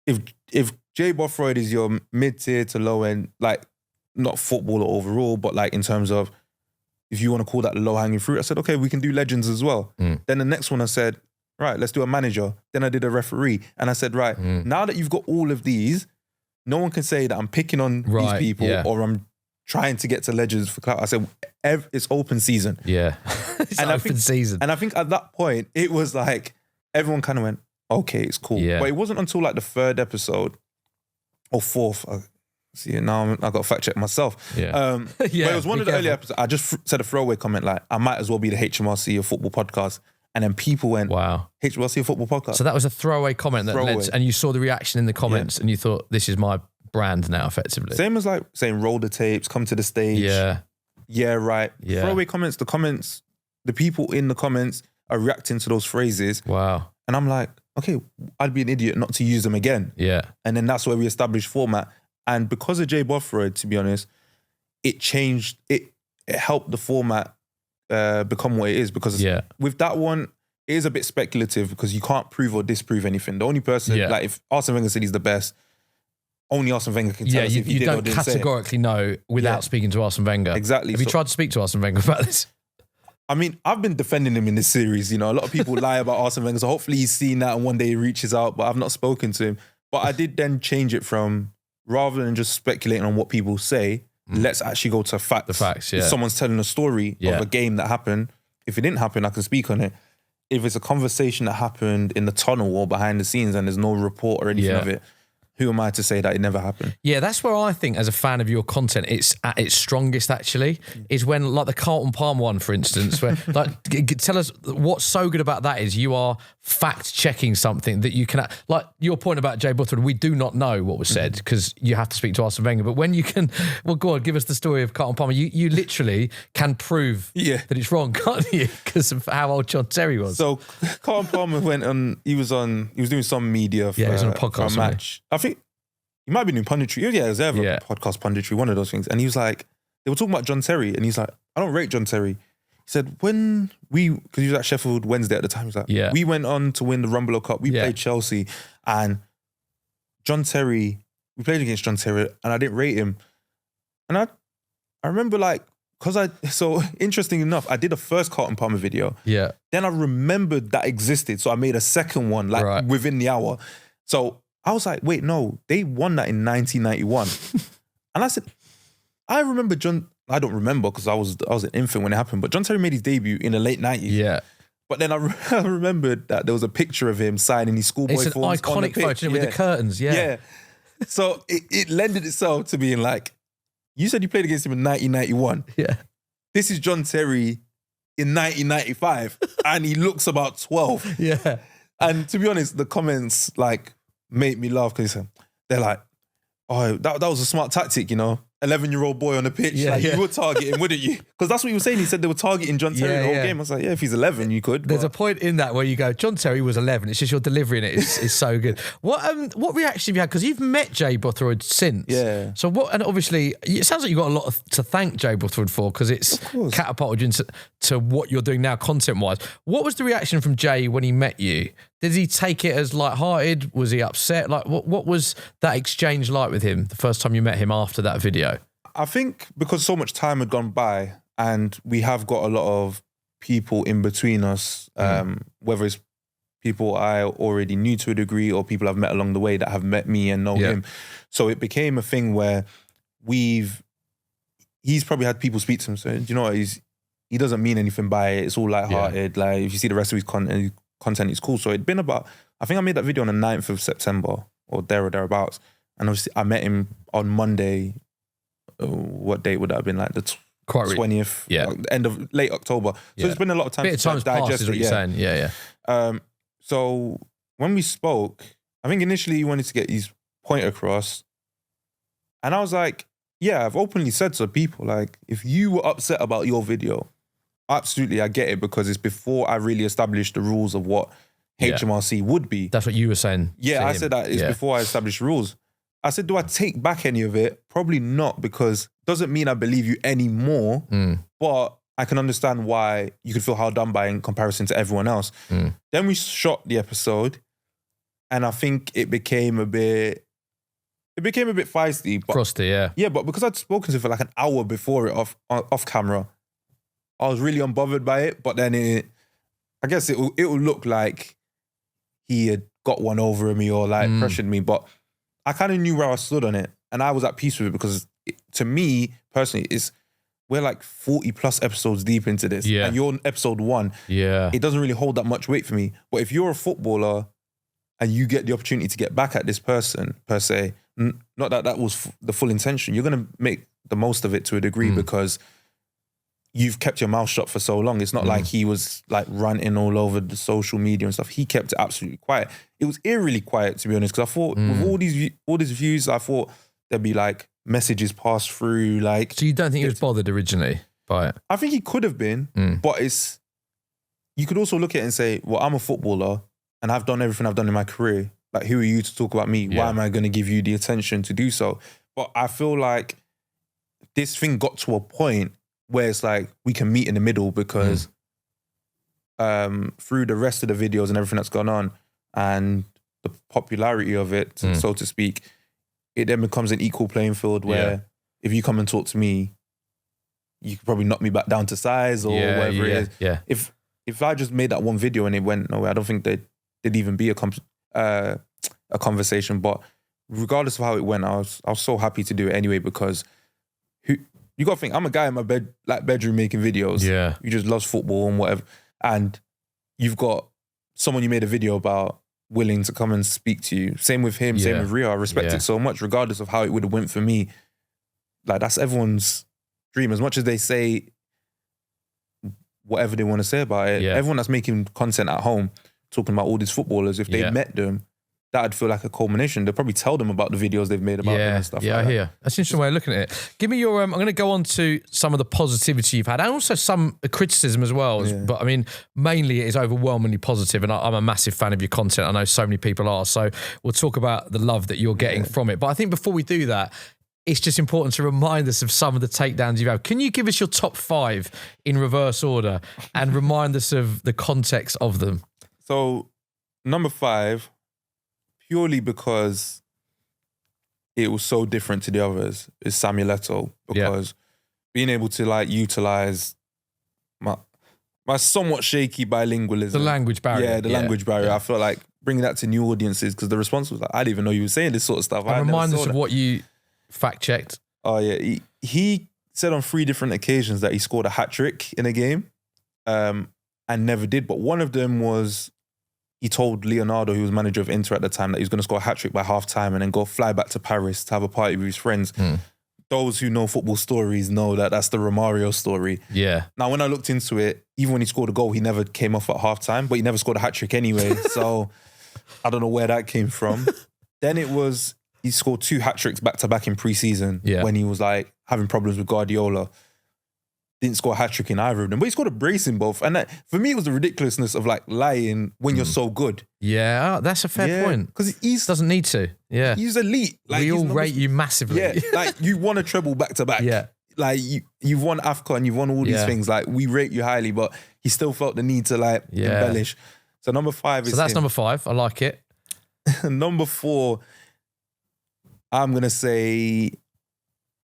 If Jay Bothroyd is your mid-tier to low-end, like not footballer overall, but like in terms of if you want to call that low-hanging fruit, I said, okay, we can do legends as well. Then the next one I said, right, let's do a manager. Then I did a referee. And I said, right, now that you've got all of these, no one can say that I'm picking on these people or I'm trying to get to legends for clout. I said, it's open season. Yeah. It's open season. And I think at that point, it was like, everyone kind of went, okay, it's cool. Yeah. But it wasn't until like the third episode or fourth, see, now I got to fact check myself. Yeah. But it was one of the early episodes. I just said a throwaway comment like, I might as well be the HMRC of Football podcast. And then people went, wow, HMRC of Football podcast. So that was a throwaway comment that led, and you saw the reaction in the comments and you thought, this is my brand now, effectively. Same as like saying roll the tapes, come to the stage. Yeah, right. Yeah. Throwaway comments, the people in the comments are reacting to those phrases. Wow. And I'm like, okay, I'd be an idiot not to use them again. Yeah. And then that's where we established format. And because of Jay Bothroyd, to be honest, it changed, it helped the format become what it is. Because with that one, it is a bit speculative because you can't prove or disprove anything. The only person, like if Arsene Wenger said he's the best, only Arsene Wenger can tell us if he did or didn't say it. You don't categorically know without speaking to Arsene Wenger. Exactly. Have you tried to speak to Arsene Wenger about this? I mean, I've been defending him in this series. You know, a lot of people lie about Arsene Wenger, so hopefully he's seen that and one day he reaches out, but I've not spoken to him. But I did then change it from, rather than just speculating on what people say, let's actually go to facts. The facts, If someone's telling a story of a game that happened, if it didn't happen, I can speak on it. If it's a conversation that happened in the tunnel or behind the scenes and there's no report or anything of it, who am I to say that it never happened? Yeah, that's where I think, as a fan of your content, it's at its strongest, actually, is when, like the Carlton Palmer one, for instance, where, like, tell us what's so good about that is you are fact-checking something that you can, like your point about Jay Bothroyd, we do not know what was said because you have to speak to Arsene Wenger, but when you can, well, go on, give us the story of Carlton Palmer, you literally can prove that it's wrong, can't you? Because of how old John Terry was. So Carlton Palmer went on, he was doing some media for, he was on a podcast, for a match. I think he might be doing punditry. Yeah, it was ever podcast punditry, one of those things. And he was like, they were talking about John Terry, and he's like, I don't rate John Terry. He said, because he was at Sheffield Wednesday at the time, he was like, we went on to win the Rumbelow Cup. We played Chelsea, and John Terry, we played against John Terry, and I didn't rate him. And I remember like, so interesting enough, I did a first Carlton Palmer video. Yeah. Then I remembered that existed, so I made a second one like within the hour. So I was like, wait, no, they won that in 1991. And I said, I remember John, I don't remember because I was an infant when it happened, but John Terry made his debut in the late 90s. Yeah. But then I remembered that there was a picture of him signing his schoolboy forms. It's an iconic photo with the curtains, Yeah. So it lended itself to being like, you said you played against him in 1991. Yeah. This is John Terry in 1995 and he looks about 12. Yeah. And to be honest, the comments like make me laugh because they're like, oh, that was a smart tactic, you know? 11-year-old boy on the pitch, you would target him, wouldn't you? Because that's what he was saying. He said they were targeting John Terry the whole game. I was like, yeah, if he's 11, you could. There's a point in that where you go, John Terry was 11. It's just your delivery in it is so good. What reaction have you had? Because you've met Jay Bothroyd since. Yeah. So what? And obviously, it sounds like you've got a lot to thank Jay Bothroyd for because it's catapulted you into what you're doing now content-wise. What was the reaction from Jay when he met you? Did he take it as lighthearted? Was he upset? Like, what was that exchange like with him the first time you met him after that video? I think because so much time had gone by and we have got a lot of people in between us, whether it's people I already knew to a degree or people I've met along the way that have met me and know him. So it became a thing where he's probably had people speak to him saying, do you know what, he doesn't mean anything by it. It's all lighthearted. Like if you see the rest of his content is cool. So it'd been about, I think I made that video on the 9th of September or thereabouts. And obviously I met him on Monday. What date would that have been? Like the 20th, end of late October. So it's been a lot of time to digest it. What you're saying. Yeah. So when we spoke, I think initially he wanted to get his point across. And I was like, yeah, I've openly said to people, like, if you were upset about your video, absolutely, I get it because it's before I really established the rules of what HMRC would be. That's what you were saying. Yeah, I said that it's before I established rules. I said, do I take back any of it? Probably not, because it doesn't mean I believe you anymore, but I can understand why you could feel held done by in comparison to everyone else. Then we shot the episode, and I think it became a bit feisty. But, frosty, yeah. Yeah, but because I'd spoken to him for like an hour before it off camera, I was really unbothered by it. But then I guess it will look like he had got one over me or like pressured me. But I kind of knew where I stood on it, and I was at peace with it, because to me personally, we're like 40 plus episodes deep into this, and you're on episode 1. Yeah, it doesn't really hold that much weight for me. But if you're a footballer and you get the opportunity to get back at this person per se, not that was the full intention, you're gonna make the most of it to a degree, because you've kept your mouth shut for so long. It's not like he was like ranting all over the social media and stuff. He kept it absolutely quiet. It was eerily quiet, to be honest, because I thought with all these views, I thought there'd be like messages passed through. Like, so you don't think he was bothered originally by it? I think he could have been, but you could also look at it and say, well, I'm a footballer and I've done everything I've done in my career. Like, who are you to talk about me? Why am I going to give you the attention to do so? But I feel like this thing got to a point where it's like we can meet in the middle, because through the rest of the videos and everything that's gone on and the popularity of it, so to speak, it then becomes an equal playing field where if you come and talk to me, you could probably knock me back down to size or whatever it is. Yeah. If I just made that one video and it went nowhere, I don't think there'd even be a conversation. But regardless of how it went, I was so happy to do it anyway, because you got to think, I'm a guy in my bedroom making videos. Yeah. You just loves football and whatever. And you've got someone you made a video about willing to come and speak to you. Same with him, same with Rio. I respect it so much, regardless of how it would have went for me. Like, that's everyone's dream. As much as they say whatever they want to say about it, everyone that's making content at home, talking about all these footballers, if they met them, that'd feel like a culmination. They'll probably tell them about the videos they've made about them and stuff like that. I hear. That's an interesting way of looking at it. Give me your, I'm going to go on to some of the positivity you've had, and also some criticism as well. But I mean, mainly it is overwhelmingly positive, and I'm a massive fan of your content. I know so many people are. So we'll talk about the love that you're getting from it. But I think before we do that, it's just important to remind us of some of the takedowns you've had. Can you give us your top 5 in reverse order and remind us of the context of them? So, number 5, purely because it was so different to the others, is Samuel Eto'o, because being able to like utilize my somewhat shaky bilingualism, the language barrier, language barrier. I felt like bringing that to new audiences, because the response was like, I didn't even know you were saying this sort of stuff. And remind us of what you fact checked. Oh yeah, he said on 3 different occasions that he scored a hat-trick in a game, and never did. But one of them was, he told Leonardo, who was manager of Inter at the time, that he was going to score a hat-trick by half-time and then go fly back to Paris to have a party with his friends. Those who know football stories know that that's the Romario story. Yeah. Now, when I looked into it, even when he scored a goal, he never came off at half-time, but he never scored a hat-trick anyway. So I don't know where that came from. Then it was, he scored 2 hat-tricks back-to-back in pre-season when he was like having problems with Guardiola. Didn't score a hat-trick in either of them, but he scored a brace in both. And that, for me, it was the ridiculousness of like lying when you're so good. Yeah, that's a fair point. Because he doesn't need to. Yeah, he's elite. Like, we all rate you massively. Yeah, like you won a treble back to back. Yeah, like you've won AFCON, you've won all these things. Like, we rate you highly, but he still felt the need to like embellish. So number 5 is so that's him. Number 5. I like it. Number 4, I'm gonna say,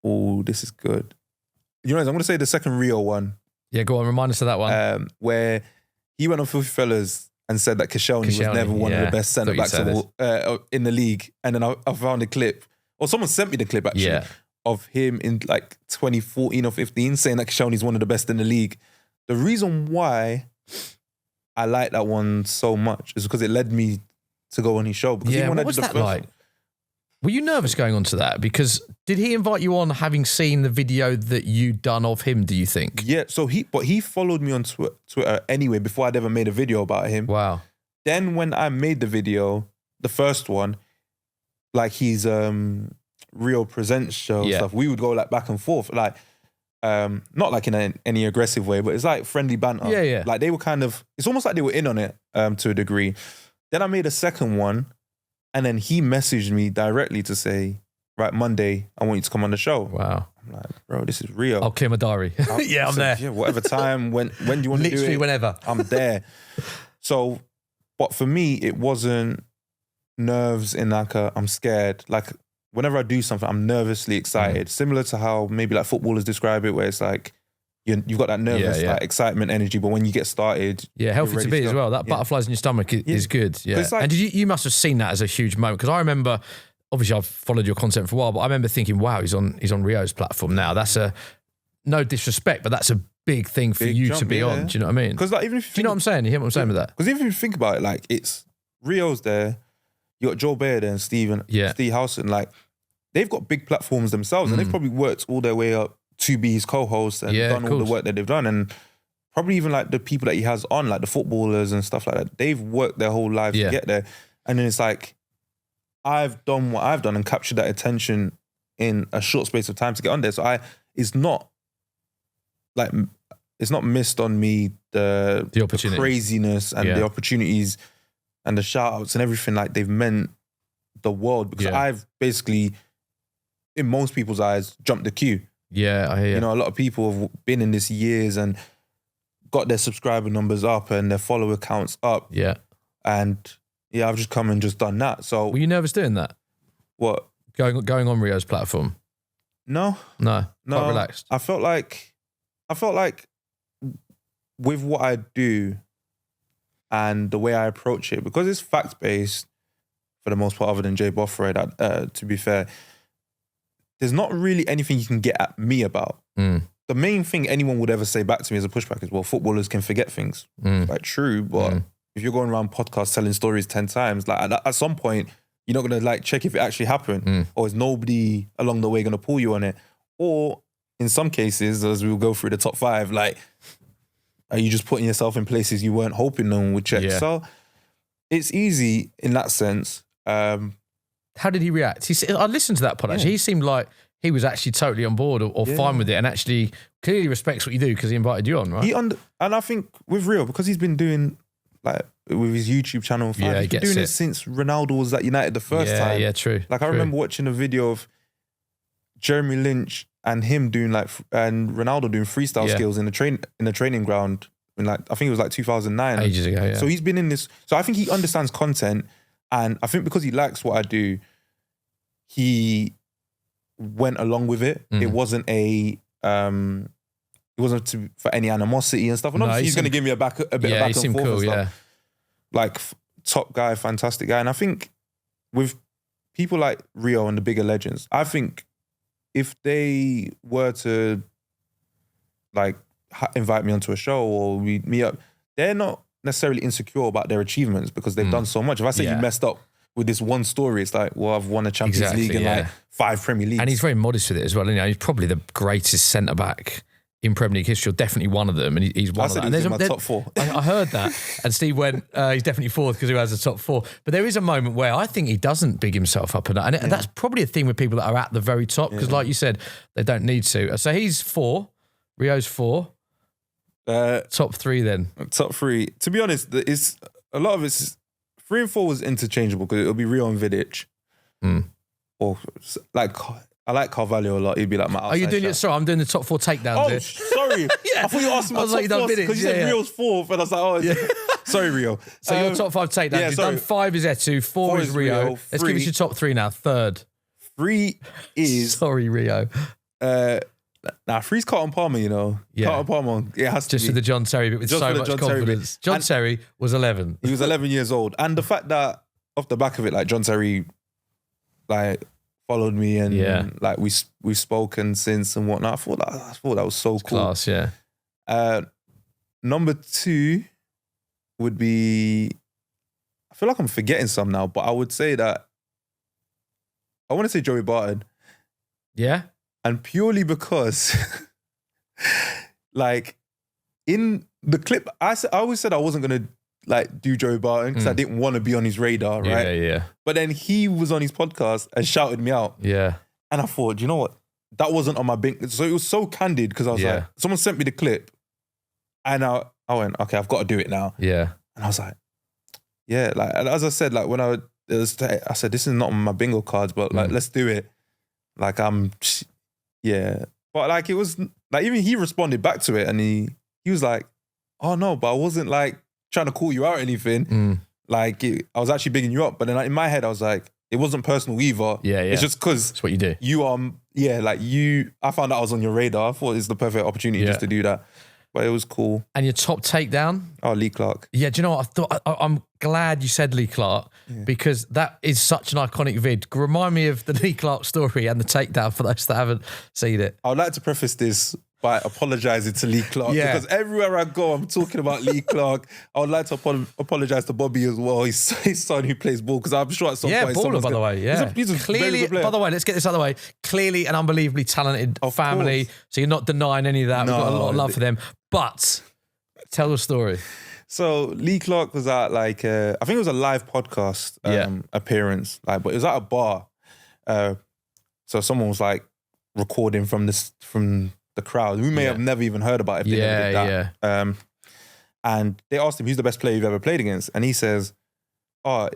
oh, this is good. You know, I'm going to say the second Rio one. Yeah, go on, remind us of that one. Where he went on Filthy Fellas and said that Koscielny was never one of the best centre-backs in the league. And then I found a clip, or someone sent me the clip actually, of him in like 2014 or 15 saying that Koscielny is one of the best in the league. The reason why I like that one so much is because it led me to go on his show. Because even when what was that like? Were you nervous going on to that? Because did he invite you on having seen the video that you'd done of him, do you think? Yeah, so he followed me on Twitter anyway before I'd ever made a video about him. Wow. Then when I made the video, the first one, like his Rio Presents show stuff, we would go like back and forth. Like not like in any aggressive way, but it's like friendly banter. Yeah, yeah. Like they were it's almost like they were in on it to a degree. Then I made a second one, and then he messaged me directly to say, right, Monday, I want you to come on the show. Wow. I'm like, bro, this is real. I'll clear my diary. Yeah, I'm there. Yeah, whatever time, when do you want to do it? Literally whenever. I'm there. So, but for me, it wasn't nerves in like I'm scared. Like whenever I do something, I'm nervously excited. Similar to how maybe like footballers describe it, where it's like you've got that nervous like excitement energy, but when you get started, healthy to be as well. That butterflies in your stomach is good. Yeah, like, and you must have seen that as a huge moment, because I remember. Obviously, I've followed your content for a while, but I remember thinking, wow, he's on Rio's platform now. That's no disrespect, but that's a big thing for you to be on. Do you know what I mean? Because like, even if do you know what I'm saying? You hear what I'm saying with that? Because even if you think about it, like it's Rio's there, you got Joe Bayer there and Steve Howson. Like they've got big platforms themselves, and they've probably worked all their way up to be his co-host and done all the work that they've done. And probably even like the people that he has on, like the footballers and stuff like that, they've worked their whole lives to get there. And then it's like, I've done what I've done and captured that attention in a short space of time to get on there. So it's not missed on me the craziness and the opportunities and the shout outs and everything. Like they've meant the world, because I've basically, in most people's eyes, jumped the queue. Yeah, I hear you. You know, a lot of people have been in this years and got their subscriber numbers up and their follower counts up. Yeah. And yeah, I've just come and just done that. So were you nervous doing that? What? Going on Rio's platform? No. Quite relaxed. I felt like with what I do and the way I approach it, because it's fact-based for the most part, other than Jay Bothroyd, to be fair, there's not really anything you can get at me about. The main thing anyone would ever say back to me as a pushback is, well, footballers can forget things. Like true, but if you're going around podcasts telling stories 10 times, like at some point, you're not going to like check if it actually happened, or is nobody along the way going to pull you on it? Or in some cases, as we'll go through the top 5, like, are you just putting yourself in places you weren't hoping no one would check? Yeah. So it's easy in that sense. How did he react? I listened to that pod actually. He seemed like he was actually totally on board or fine with it, and actually clearly respects what you do because he invited you on, right? And I think with Rio, because he's been doing like with his YouTube channel, he's been doing it since Ronaldo was at United the first time. Yeah, true. Like I remember watching a video of Jeremy Lynch and him doing and Ronaldo doing freestyle skills in the training ground in I think it was 2009. Ages ago, yeah. So he's been in this. So I think he understands content, and I think because he likes what I do, he went along with it. It wasn't for any animosity and stuff. And obviously he's going to give me a bit of back and forth cool, and stuff. Like top guy, fantastic guy. And I think with people like Rio and the bigger legends, I think if they were to invite me onto a show or we meet up, they're not necessarily insecure about their achievements because they've done so much. If I say you messed up with this one story, it's like, well, I've won a Champions League and 5 Premier Leagues. And he's very modest with it as well. You know, he's probably the greatest centre-back in Premier League history, or definitely one of them, and he's one of them. I said he's in my top 4. I heard that, and Steve went, he's definitely 4th because he has a top 4. But there is a moment where I think he doesn't big himself up enough, and that's probably a thing with people that are at the very top, because like you said, they don't need to. So he's 4, Rio's 4. Top 3 then. Top 3. To be honest, it's a lot of it's 3 and 4 was interchangeable because it'll be Rio and Vidic, or I like Carvalho a lot. He'd be like my outside. Are you doing shot. it? Sorry, I'm doing the top 4 takedowns. Oh, here. sorry. I thought you asked me my top 4 because you said Rio's 4th, and I was like, sorry, Rio. So your top 5 takedowns. You've done 5 is Etu, 4 is Rio. Let's give us your top 3 now. 3rd. 3 is sorry, Rio. 3's Carlton Palmer. You know, Carlton Palmer. It has to just be. for the John Terry bit with just so much confidence. John Terry was 11. He was 11 years old, and the fact that off the back of it, John Terry, followed me and we've spoken since and whatnot. I thought that was so cool. Class, yeah. Number 2 would be, I feel like I'm forgetting some now, but I would say that I want to say Joey Barton. Yeah. And purely because in the clip, I always said I wasn't gonna do Joey Barton because I didn't want to be on his radar, right? Yeah. But then he was on his podcast and shouted me out. Yeah. And I thought, you know what? that wasn't on my bingo. So it was so candid because I was like, someone sent me the clip and I went, okay, I've got to do it now. Yeah. And I was like, yeah, like, and as I said, like when I said, this is not on my bingo cards, but like, let's do it. Like, yeah. But like, it was like, even he responded back to it and he was like, oh no, but I wasn't like trying to call you out or anything. Like, I was actually bigging you up. But then in my head, I was like, it wasn't personal either. Yeah. It's just because that's what you do. I found out I was on your radar. I thought it was the perfect opportunity just to do that. But it was cool. And your top takedown? Oh, Lee Clark. Yeah, do you know what? I'm glad you said Lee Clark because that is such an iconic vid. Remind me of the Lee Clark story and the takedown for those that haven't seen it. I would like to preface this by apologising to Lee Clark because everywhere I go, I'm talking about Lee Clark. I would like to apologise to Bobby as well, his son who plays ball, because I'm sure at some point... baller, by the way, He's a clearly, very good player. by the way, let's get this out of the way. Clearly an unbelievably talented family, so you're not denying any of that. We've got a lot of love for them. But tell the story. So Lee Clark was at like, I think it was a live podcast appearance, like, but it was at a bar. So someone was like recording from the crowd. We may have never even heard about it if they never did that. And they asked him, who's the best player you've ever played against? And he says,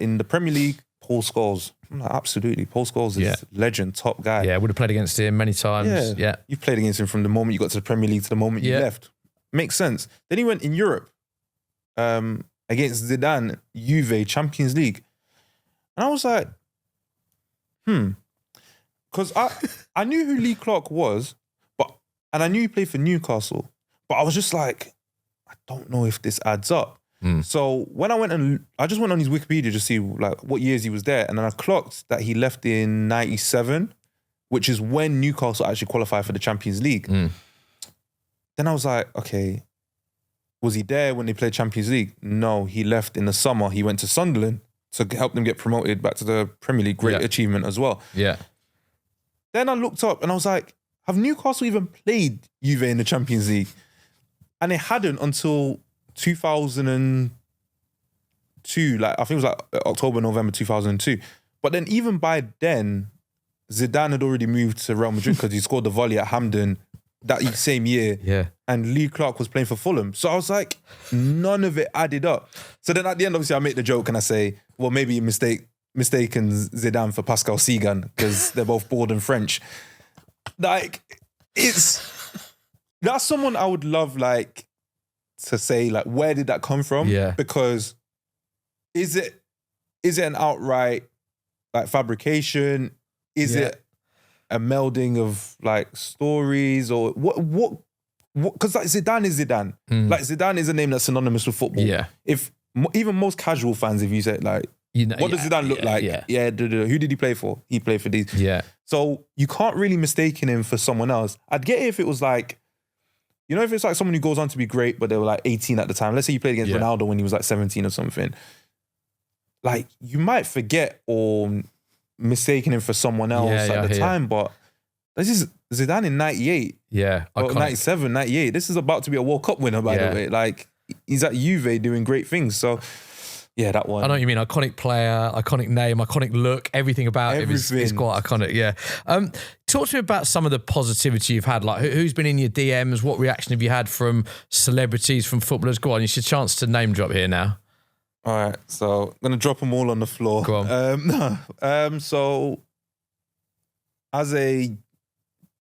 in the Premier League, Paul Scholes. I'm like, absolutely. Paul Scholes is legend, top guy. Yeah, would have played against him many times. Yeah. You played against him from the moment you got to the Premier League to the moment you left. Makes sense. Then he went in Europe against Zidane, Juve, Champions League. And I was like, because I knew who Lee Clark was, and I knew he played for Newcastle, but I was just like, I don't know if this adds up. So when I just went on his Wikipedia to see like what years he was there, and then I clocked that he left in 97, which is when Newcastle actually qualified for the Champions League. Then I was like, okay, was he there when they played Champions League? No, he left in the summer. He went to Sunderland to help them get promoted back to the Premier League. Great achievement as well. Yeah. Then I looked up and I was like, have Newcastle even played Juve in the Champions League? And they hadn't until 2002. Like, I think it was like October, November 2002. But then even by then, Zidane had already moved to Real Madrid because he scored the volley at Hampden that same year. Yeah. And Lee Clark was playing for Fulham. So I was like, none of it added up. So then at the end, obviously, I make the joke and I say, well, maybe you mistaken Zidane for Pascal Sigan because they're both bored and French. Like, that's someone I would love, like, to say, like, where did that come from? Yeah. Because is it an outright, like, fabrication? Is it a melding of, like, stories? Or what? Because, like, Zidane is Zidane. Like, Zidane is a name that's synonymous with football. Yeah. If even most casual fans, if you say, like, what does Zidane look like? Yeah. Who did he play for? He played for these. Yeah. So you can't really mistake him for someone else. I'd get it if it was like, you know, if it's like someone who goes on to be great, but they were like 18 at the time. Let's say you played against Ronaldo when he was like 17 or something. Like, you might forget or mistaken him for someone else at the time, but this is Zidane in 98. Yeah. Or 97, 98. This is about to be a World Cup winner, by the way. Like, he's at Juve doing great things. So, yeah, that one. I know what you mean. Iconic player, iconic name, iconic look. Everything about him is quite iconic. Yeah. Talk to me about some of the positivity you've had. Like, who's been in your DMs? What reaction have you had from celebrities, from footballers? Go on, it's your chance to name drop here now. All right, so I'm gonna drop them all on the floor. Go on. So as a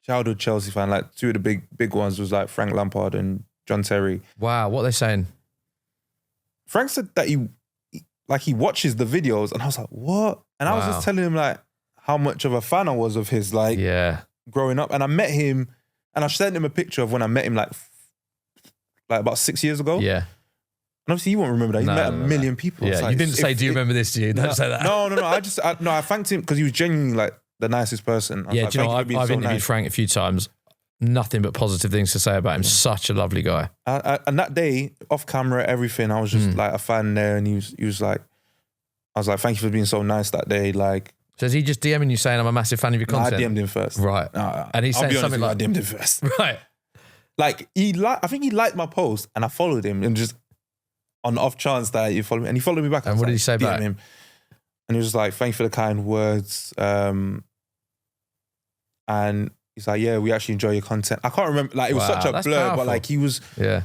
childhood Chelsea fan, like two of the big ones was like Frank Lampard and John Terry. Wow, what are they saying? Frank said that he watches the videos, and I was like, what? And I was just telling him like how much of a fan I was of his, like growing up. And I met him, and I sent him a picture of when I met him like about 6 years ago. Yeah. And obviously you won't remember that. He met a million people. Yeah, like, you didn't say, do you remember this, do you? Don't say that. No. I thanked him because he was genuinely like the nicest person. Yeah, like, do you know, I've interviewed Frank a few times. Nothing but positive things to say about him. Such a lovely guy. And that day, off camera, everything, I was just like a fan there, and he was like, I was like, thank you for being so nice that day. Like, so is he just DMing you saying I'm a massive fan of your content? I DM'd him first. Right. And he's saying something like, I DM'd him first. Right. Like, I think he liked my post, and I followed him, and just on the off chance that he followed me, and he followed me back. And what did he say back? Him, and he was like, thank you for the kind words. And he's like, yeah, we actually enjoy your content. I can't remember, like it was Wow, such a that's blur, powerful. but like he was, Yeah.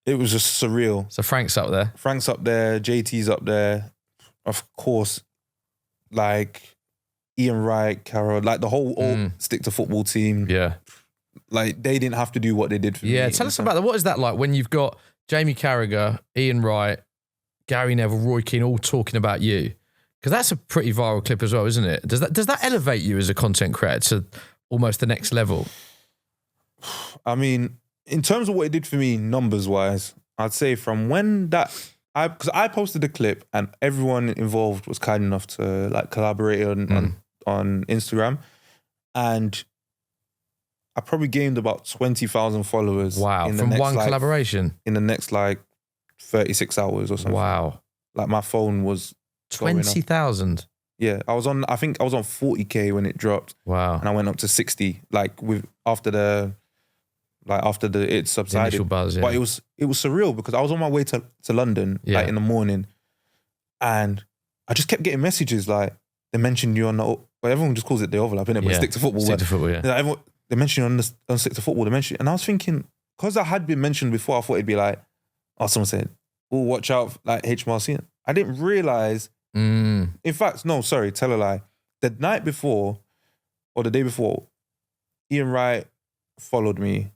it was just surreal. So Frank's up there. Frank's up there, JT's up there, of course, like Ian Wright, Karel, like the whole Stick to Football team. Yeah. Like they didn't have to do what they did for me. Yeah, tell us about that. What is that like when you've got Jamie Carragher, Ian Wright, Gary Neville, Roy Keane all talking about you? Because that's a pretty viral clip as well, isn't it? Does that elevate you as a content creator to almost the next level? I mean, in terms of what it did for me, numbers wise, I'd say from when because I posted the clip and everyone involved was kind enough to like collaborate on Instagram, and I probably gained about 20,000 followers. Wow, in the from next, one like, collaboration? in the next like 36 hours or something. Wow. Like my phone was 20,000? Yeah, I think I was on 40k when it dropped. Wow. And I went up to 60 like after it subsided. Initial buzz, yeah. But it was surreal because I was on my way to London like in the morning, and I just kept getting messages like they mentioned you on the, well, everyone just calls it the overlap, innit? But Stick to Football. Stick to Football, yeah. Like, they mentioned you on Stick to Football. They mentioned, and I was thinking, because I had been mentioned before, I thought it'd be like, oh, someone said, oh, watch out, like HMRC. I didn't realize. In fact, no, sorry, tell a lie. The night before, or the day before, Ian Wright followed me,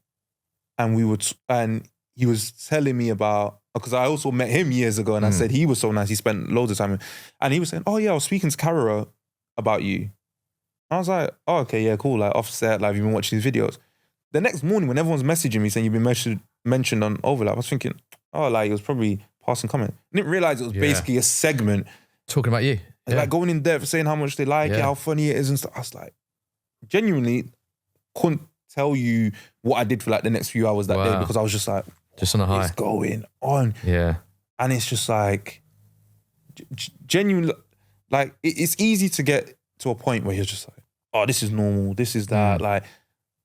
and he was telling me about, because I also met him years ago, and I said he was so nice. He spent loads of time with, and he was saying, oh yeah, I was speaking to Karel about you. I was like, oh, okay, yeah, cool. Like offset, like you've been watching these videos. The next morning, when everyone's messaging me saying you've been mentioned on Overlap, I was thinking, oh, like it was probably passing comment. I didn't realize it was basically a segment talking about you. like going in depth, saying how much they like it, how funny it is and stuff. I was like, genuinely couldn't tell you what I did for like the next few hours that day, because I was just like, just on a high. what's going on? Yeah. And it's just like, genuinely, like it's easy to get to a point where you're just like, oh, this is normal, this is that, like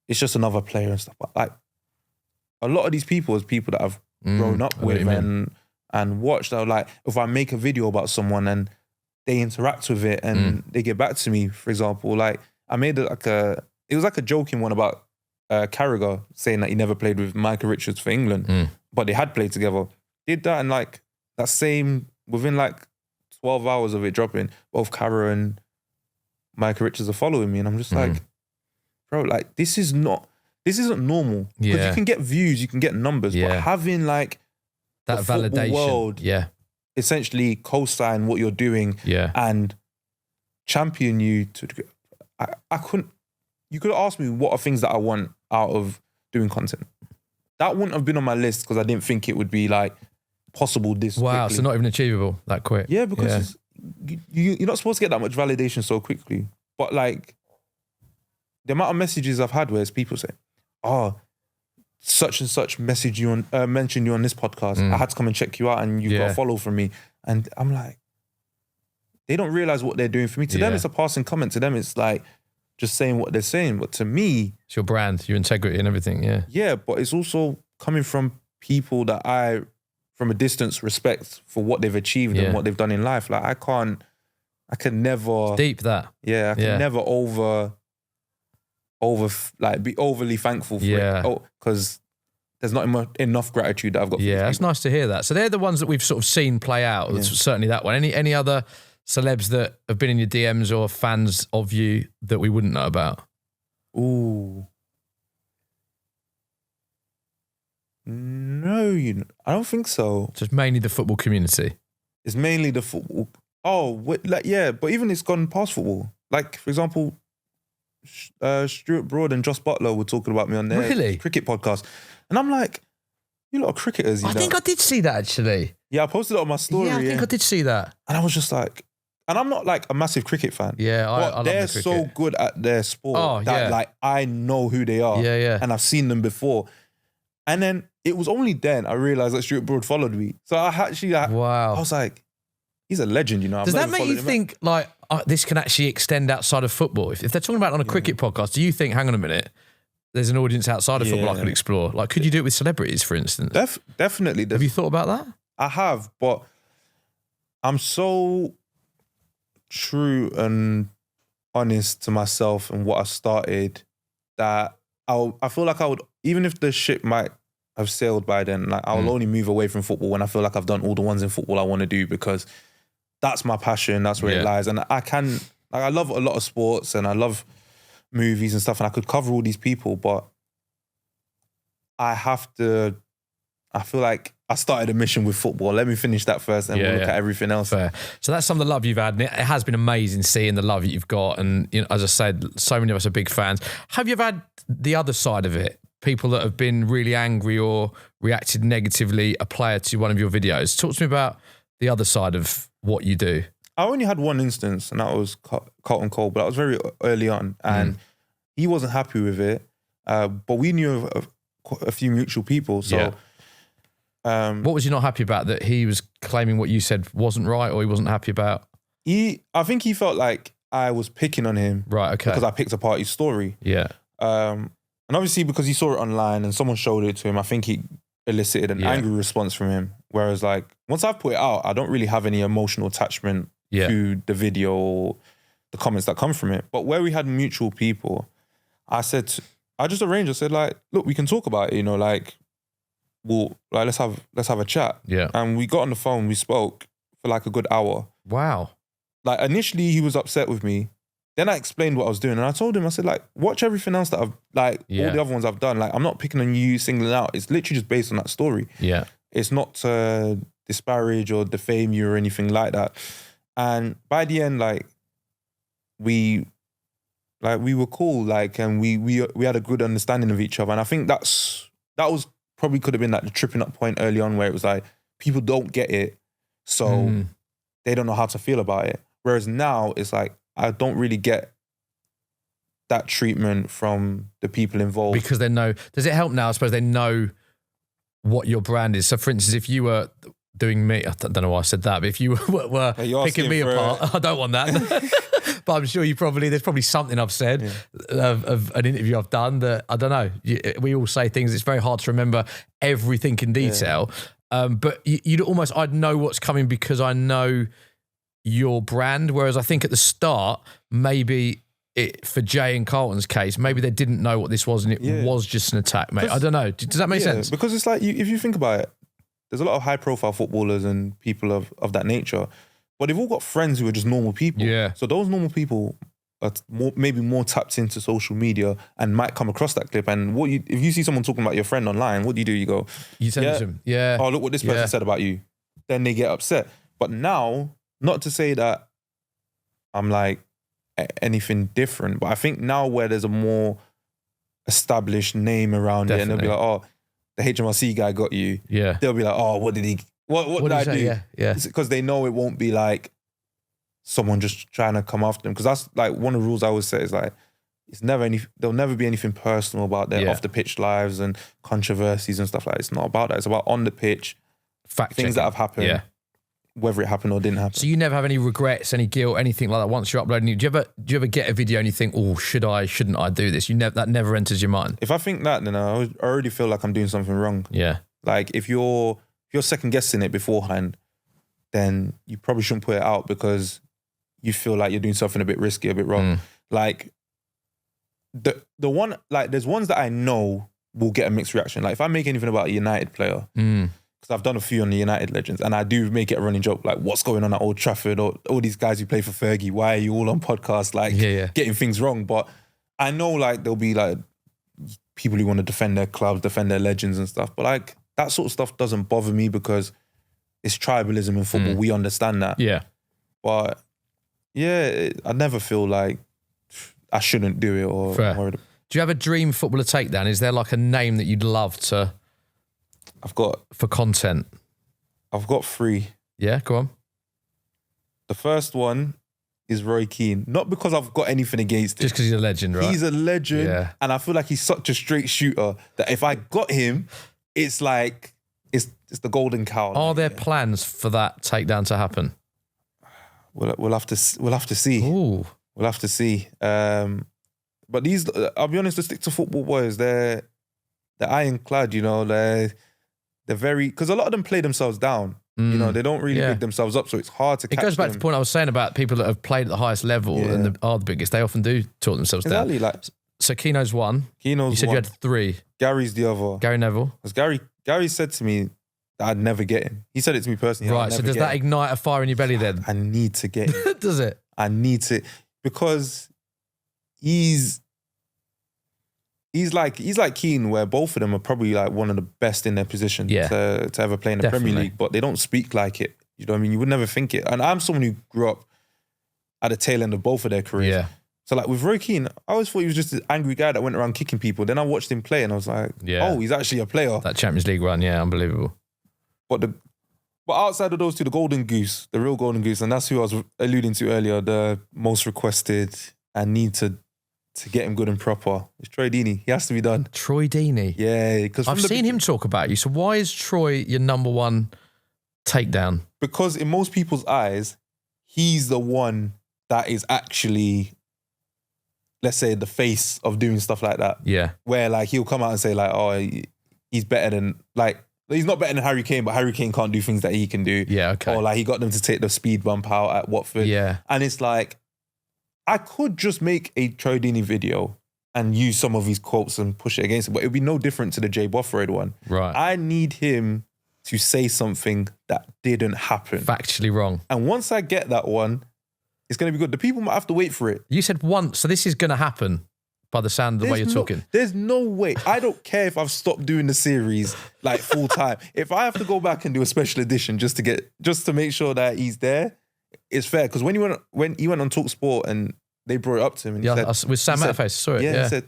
it's just another player and stuff. But like a lot of these people is people that I've grown up with and watched. That like, if I make a video about someone and they interact with it and they get back to me, for example, like I made it was like a joking one about Carragher saying that he never played with Michael Richards for England, but they had played together. Did that, and like that same, within like 12 hours of it dropping, both Carragher and Michael Richards are following me, and I'm just like, bro, like this isn't normal. Because you can get views, you can get numbers, but having like that validation world, essentially co-sign what you're doing, and champion you to, I couldn't. You could have asked me what are things that I want out of doing content. That wouldn't have been on my list because I didn't think it would be like possible this quickly. So not even achievable that quick. Yeah, because you're not supposed to get that much validation so quickly. But like the amount of messages I've had where it's people say, oh, such and such mentioned you on this podcast. I had to come and check you out and you've got a follow from me. And I'm like, they don't realize what they're doing for me. To them, it's a passing comment. To them, it's like just saying what they're saying. But to me, it's your brand, your integrity and everything. Yeah. Yeah, but it's also coming from people that I, from a distance, respect for what they've achieved and what they've done in life. Like I can never... It's deep, that. Yeah, I can never be overly thankful for it. Because there's not enough gratitude that I've got for that's nice to hear that. So they're the ones that we've sort of seen play out. That's certainly that one. Any other celebs that have been in your DMs or fans of you that we wouldn't know about? Ooh. No, I don't think so. Just mainly the football community. It's mainly the football. Oh, but even it's gone past football. Like, for example, Stuart Broad and Josh Butler were talking about me on their cricket podcast. And I'm like, you lot are cricketers, I think I did see that, actually. Yeah, I posted it on my story. Yeah, I think I did see that. And I was just like, and I'm not like a massive cricket fan. Yeah, I love they're the cricket. so good at their sport that like I know who they are. Yeah. And I've seen them before. And then it was only then I realised that Stuart Broad followed me. So I actually, I was like, he's a legend, you know. Does that make you think like this can actually extend outside of football? If they're talking about it on a cricket podcast, do you think, hang on a minute, there's an audience outside of football I could explore? Like, could you do it with celebrities, for instance? Definitely. Have you thought about that? I have, but I'm so true and honest to myself and what I started that I feel like I would, even if the ship might have sailed by then, like I will only move away from football when I feel like I've done all the ones in football I want to do, because that's my passion. That's where it lies. And I love a lot of sports and I love movies and stuff, and I could cover all these people, but I feel like I started a mission with football. Let me finish that first and we'll look at everything else. Fair. So that's some of the love you've had, and it has been amazing seeing the love that you've got. And as I said, so many of us are big fans. Have you ever had the other side of it? People that have been really angry or reacted negatively, a player, to one of your videos. Talk to me about the other side of what you do. I only had one instance, and that was Carlton Cole, but that was very early on, and he wasn't happy with it. But we knew of a few mutual people. So, what was you not happy about? That he was claiming what you said wasn't right, or he wasn't happy about? I think he felt like I was picking on him, right? Okay, because I picked apart his story. Yeah. And obviously because he saw it online and someone showed it to him, I think he elicited an angry response from him. Whereas like once I've put it out, I don't really have any emotional attachment to the video or the comments that come from it. But where we had mutual people, I just arranged. I said like, look, we can talk about it. Like, let's have a chat. Yeah. And we got on the phone. We spoke for like a good hour. Wow. Like initially he was upset with me. Then I explained what I was doing, and I told him, I said, like, watch everything else that I've, like, all the other ones I've done. Like, I'm not picking on you, singling out. It's literally just based on that story. Yeah. It's not to disparage or defame you or anything like that. And by the end, like, we were cool, like, and we had a good understanding of each other. And I think that was probably could have been like the tripping up point early on, where it was like, people don't get it, so they don't know how to feel about it. Whereas now it's like, I don't really get that treatment from the people involved. Because they know, does it help now? I suppose they know what your brand is. So for instance, if you were doing me, I don't know why I said that, but if you were picking me apart, I don't want that. But I'm sure there's probably something I've said of an interview I've done that, I don't know. We all say things, it's very hard to remember everything in detail. But I'd know what's coming because I know your brand, whereas I think at the start, maybe for Jay and Carlton's case, maybe they didn't know what this was and it was just an attack, mate. I don't know. Does that make sense? Because it's like, if you think about it, there's a lot of high-profile footballers and people of that nature, but they've all got friends who are just normal people. Yeah. So those normal people are maybe more tapped into social media and might come across that clip. And if you see someone talking about your friend online, what do? You go, you send it to them. Oh, look what this person said about you. Then they get upset. But now, not to say that I'm like anything different, but I think now where there's a more established name around it, and they'll be like, oh, the HMRC guy got you. Yeah. They'll be like, oh, what did I do? Yeah. Because they know it won't be like someone just trying to come after them. Because that's like one of the rules I always say is like, there'll never be anything personal about their off the pitch lives and controversies and stuff like that. It's not about that. It's about on the pitch, things that have happened. Yeah. Whether it happened or didn't happen. So you never have any regrets, any guilt, anything like that once you're uploading? Do you ever get a video and you think, oh, shouldn't I do this? That never enters your mind. If I think that, then I already feel like I'm doing something wrong. Yeah. Like if you're second guessing it beforehand, then you probably shouldn't put it out because you feel like you're doing something a bit risky, a bit wrong. Like the one, like there's ones that I know will get a mixed reaction. Like if I make anything about a United player, because I've done a few on the United legends, and I do make it a running joke, like what's going on at Old Trafford, or all these guys who play for Fergie, why are you all on podcasts, like getting things wrong? But I know like there'll be like people who want to defend their clubs, defend their legends and stuff, but like that sort of stuff doesn't bother me because it's tribalism in football. We understand that. Yeah. But I never feel like I shouldn't do it or... Do you have a dream footballer takedown? Is there like a name that you'd love to... For content? I've got 3. Yeah, go on. The first one is Roy Keane. Not because I've got anything against him. Just because he's a legend, right? He's a legend. Yeah. And I feel like he's such a straight shooter that if I got him, it's like, it's the golden cow. Are there plans for that takedown to happen? We'll have to see. Ooh. We'll have to see. But these, I'll be honest, the Stick to Football boys, they're ironclad, you know, they're very, because a lot of them play themselves down. You know, they don't really pick themselves up, so it's hard to catch them. It goes back to the point I was saying about people that have played at the highest level and are the biggest. They often do talk themselves down. Like, So Keno's one. Keno's You said one. you had 3. Gary's the other. Gary Neville. Because Gary said to me that I'd never get him. He said it to me personally. Right, so does that ignite a fire in your belly then? I need to get him. Does it? I need to, because he's like Keane, where both of them are probably like one of the best in their position to ever play in the Premier League, but they don't speak like it. You know what I mean? You would never think it. And I'm someone who grew up at the tail end of both of their careers. Yeah. So like with Roy Keane, I always thought he was just an angry guy that went around kicking people. Then I watched him play and I was like, oh, he's actually a player. That Champions League run, yeah, unbelievable. But outside of those two, the golden goose, the real golden goose, and that's who I was alluding to earlier, the most requested and need to get him good and proper, it's Troy Deeney. He has to be done. Troy Deeney? Yeah. Because I've seen him talk about you. So why is Troy your number one takedown? Because in most people's eyes, he's the one that is actually, let's say, the face of doing stuff like that. Yeah. Where like he'll come out and say like, oh, he's better than, like, he's not better than Harry Kane, but Harry Kane can't do things that he can do. Yeah, okay. Or like he got them to take the speed bump out at Watford. Yeah. And it's like, I could just make a Troy Deeney video and use some of his quotes and push it against it, but it would be no different to the Jay Bothroyd one. Right. I need him to say something that didn't happen. Factually wrong. And once I get that one, it's going to be good. The people might have to wait for it. You said once, so this is going to happen by the sound of the way you're talking. There's no way. I don't care if I've stopped doing the series like full time. If I have to go back and do a special edition just to make sure that he's there, it's fair. Because when he went on TalkSport and they brought it up to him, and he said, with Sam Matterface, sorry. Yeah, he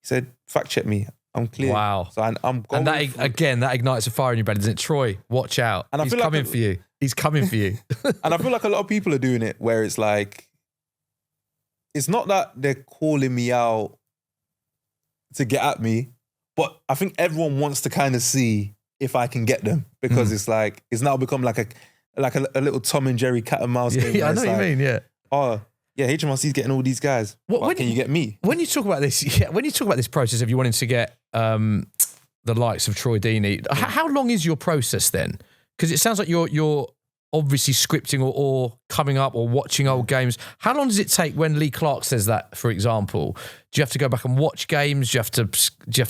said, fact check me. I'm clear. Wow. So I'm going. And that again, that ignites a fire in your belly, doesn't it? Troy, watch out. And he's coming for you. He's coming for you. And I feel like a lot of people are doing it where it's like, it's not that they're calling me out to get at me, but I think everyone wants to kind of see if I can get them, because it's like, it's now become like a little Tom and Jerry cat and mouse game. Yeah, I know what you mean, yeah. Oh, yeah, HMRC's getting all these guys. What can you get me? When you talk about this process of you wanting to get the likes of Troy Deeney, how long is your process then? Because it sounds like you're obviously scripting or coming up or watching old games. How long does it take when Lee Clark says that, for example? Do you have to go back and watch games? Do you have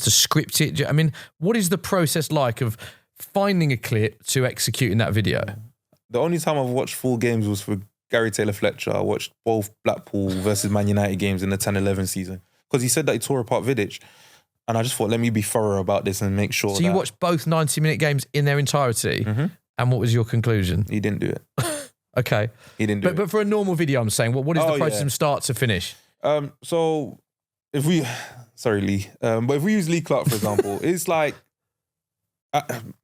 to script it? I mean, what is the process like of finding a clip to executing that video? The only time I've watched full games was for Gary Taylor-Fletcher. I watched both Blackpool versus Man United games in the 10-11 season, because he said that he tore apart Vidic. And I just thought, let me be thorough about this and make sure. So you watched both 90-minute games in their entirety? Mm-hmm. And what was your conclusion? He didn't do it. Okay. He didn't do it. But for a normal video, I'm saying, what is the process from start to finish? So if we, sorry Lee, but if we use Lee Clark, for example, it's like,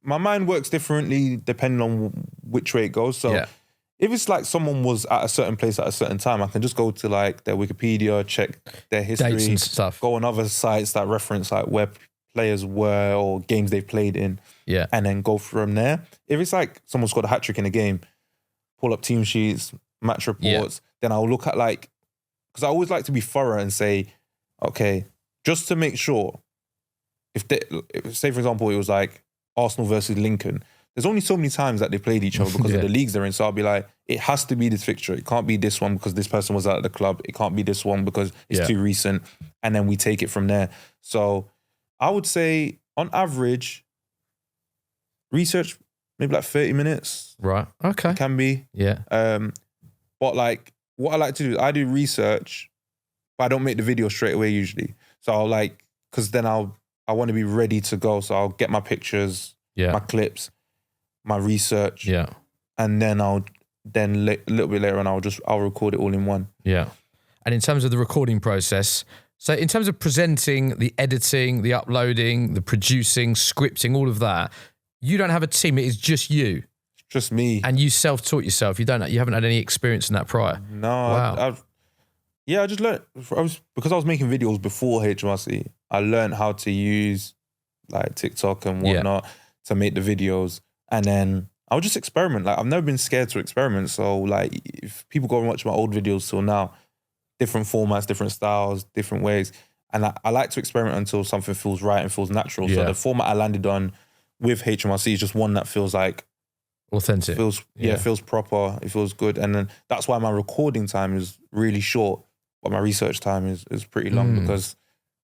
my mind works differently depending on which way it goes. So if it's like someone was at a certain place at a certain time, I can just go to like their Wikipedia, check their history, dates and stuff, go on other sites that reference like where players were or games they've played in, and then go from there. If it's like someone scored a hat-trick in a game, pull up team sheets, match reports, then I'll look at like, because I always like to be thorough and say, okay, just to make sure, if say for example it was like Arsenal versus Lincoln, there's only so many times that they played each other because of the leagues they're in. So I'll be like, it has to be this fixture. It can't be this one because this person was out of the club. It can't be this one because it's too recent. And then we take it from there. So I would say on average, research maybe like 30 minutes. Right. Okay. It can be. Yeah. But like what I like to do, I do research, but I don't make the video straight away usually. So I'll like, because then I want to be ready to go. So I'll get my pictures, my clips, my research. Yeah. And then a little bit later on, I'll record it all in one. Yeah. And in terms of the recording process, so in terms of presenting, the editing, the uploading, the producing, scripting, all of that, you don't have a team. It is just you. Just me. And you self-taught yourself. You haven't had any experience in that prior. No. Wow. I just learned, because I was making videos before HMRC, I learned how to use like TikTok and whatnot to make the videos. And then I would just experiment. Like I've never been scared to experiment. So like if people go and watch my old videos till now, different formats, different styles, different ways. And I like to experiment until something feels right and feels natural. So the format I landed on with HMRC is just one that feels like authentic. It feels proper. It feels good. And then that's why my recording time is really short, but my research time is pretty long because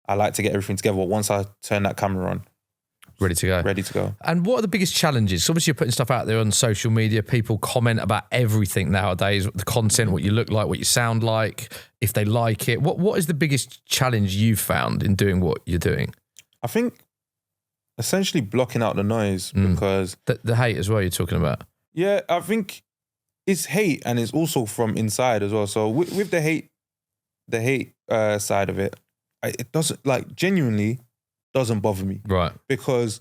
I like to get everything together. But once I turn that camera on, ready to go. Ready to go. And what are the biggest challenges? So obviously you're putting stuff out there on social media. People comment about everything nowadays, the content, what you look like, what you sound like, if they like it. What is the biggest challenge you've found in doing what you're doing? I think essentially blocking out the noise because... The hate as well you're talking about. Yeah, I think it's hate and it's also from inside as well. So with the hate side of it, it doesn't, like, genuinely doesn't bother me. Right. Because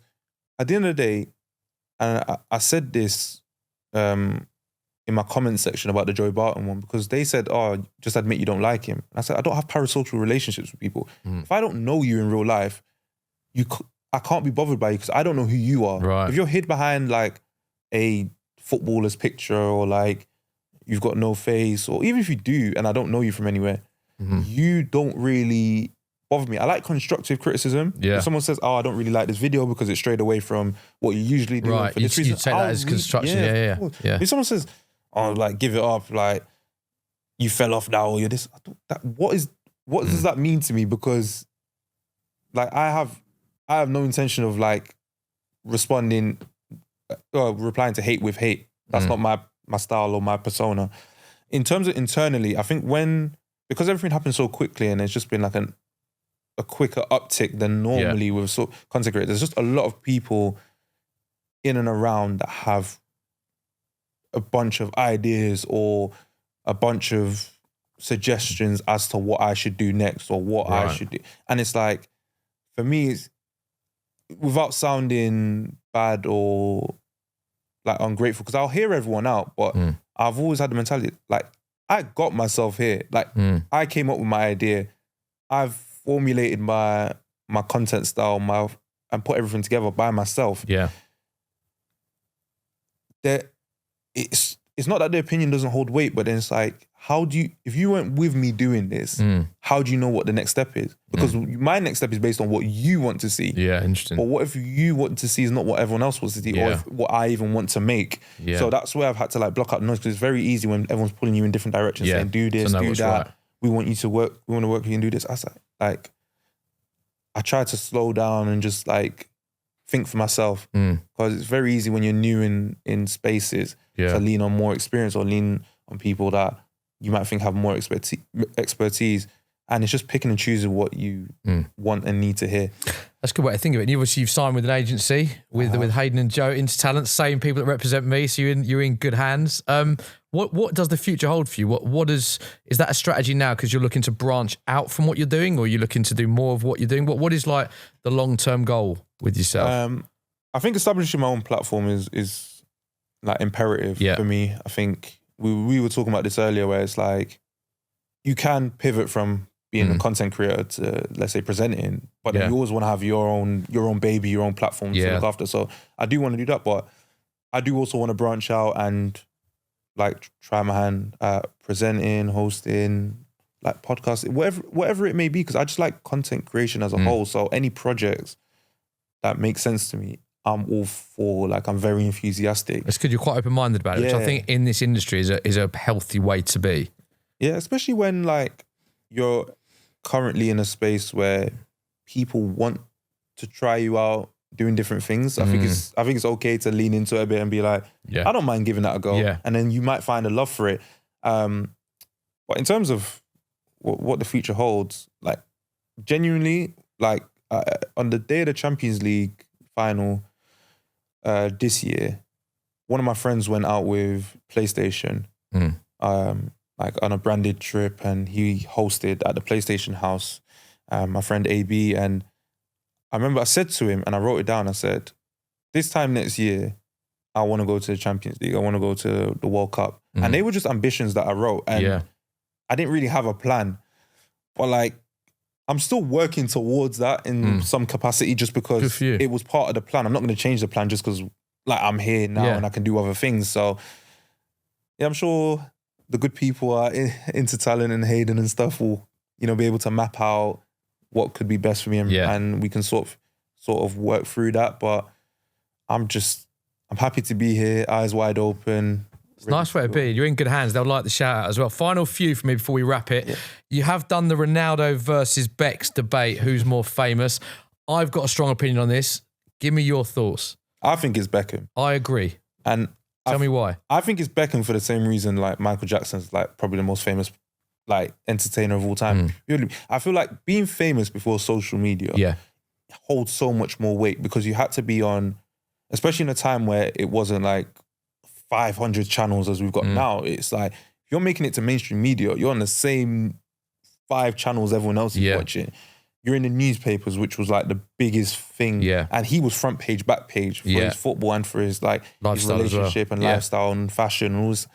at the end of the day, and I said this in my comment section about the Joe Barton one, because they said, oh, just admit you don't like him. And I said, I don't have parasocial relationships with people. If I don't know you in real life, I can't be bothered by you because I don't know who you are. Right. If you're hid behind like a footballer's picture or like you've got no face, or even if you do and I don't know you from anywhere, you don't really bother me. I like constructive criticism. Yeah. If someone says, oh, I don't really like this video because it strayed away from what you usually do. Right, For this you take that as construction. Yeah. If someone says, oh, like, give it up, like, you fell off now, or you're this, what does that mean to me? Because, like, I have no intention of, like, replying to hate with hate. That's not my style or my persona. In terms of internally, I think because everything happens so quickly and it's just been like a quicker uptick than normally with content creators, there's just a lot of people in and around that have a bunch of ideas or a bunch of suggestions as to what I should do next or what I should do. And it's like, for me, it's, without sounding bad or like ungrateful, because I'll hear everyone out, but I've always had the mentality, like, I got myself here. Like, I came up with my idea. I've formulated my content style, and put everything together by myself. Yeah. It's not that the opinion doesn't hold weight, but then it's like, if you weren't with me doing this, how do you know what the next step is? Because my next step is based on what you want to see. Yeah, interesting. But what if you want to see is not what everyone else wants to see, or what I even want to make? Yeah. So that's where I've had to like block out the noise, because it's very easy when everyone's pulling you in different directions, saying, do this, do that. Right. We want you to work, we want to work with you and do this. I was like, I try to slow down and just like think for myself, because it's very easy when you're new in spaces to lean on more experience or lean on people that you might think have more expertise, and it's just picking and choosing what you want and need to hear. That's a good way to think of it. And you've signed with an agency with Hayden and Joe, Intertalent, same people that represent me, so you're in good hands. What does the future hold for you? Is that a strategy now because you're looking to branch out from what you're doing, or you're looking to do more of what you're doing? What is like the long-term goal with yourself? I think establishing my own platform is like imperative for me. I think we were talking about this earlier, where it's like you can pivot from being a content creator to, let's say, presenting, but then you always want to have your own baby, your own platform to look after. So I do want to do that, but I do also want to branch out and like try my hand at presenting, hosting, like podcasting, whatever it may be, because I just like content creation as a whole. So any projects that make sense to me, I'm all for. Like, I'm very enthusiastic. It's good you're quite open-minded about it, which I think in this industry is a healthy way to be. Yeah, especially when like you're currently in a space where people want to try you out doing different things. I think it's okay to lean into it a bit and be like, I don't mind giving that a go. Yeah. And then you might find a love for it. But in terms of what the future holds, like genuinely, like on the day of the Champions League final this year, one of my friends went out with PlayStation, like on a branded trip, and he hosted at the PlayStation house, my friend AB. And I remember I said to him, and I wrote it down, I said, this time next year, I want to go to the Champions League. I want to go to the World Cup. And they were just ambitions that I wrote. And I didn't really have a plan. But like, I'm still working towards that in some capacity, just because it was part of the plan. I'm not going to change the plan just because like I'm here now and I can do other things. So yeah, I'm sure the good people are Intertalent and Hayden and stuff will, be able to map out what could be best for me, and we can sort of work through that. But I'm happy to be here, eyes wide open, It's a nice way to be. You're in good hands. They'll like the shout out as well. Final few for me before we wrap it. Yeah. You have done the Ronaldo versus Bex debate. Who's more famous? I've got a strong opinion on this. Give me your thoughts. I think it's Beckham. I agree. And tell me why. I think it's Beckham for the same reason like Michael Jackson's like probably the most famous like entertainer of all time. I feel like being famous before social media holds so much more weight because you had to be on, especially in a time where it wasn't like 500 channels as we've got now. It's like, if you're making it to mainstream media, you're on the same 5 channels everyone else is watching. You're in the newspapers, which was like the biggest thing. Yeah. And he was front page, back page for his football and for his like lifestyle, his relationship and lifestyle and fashion and all this.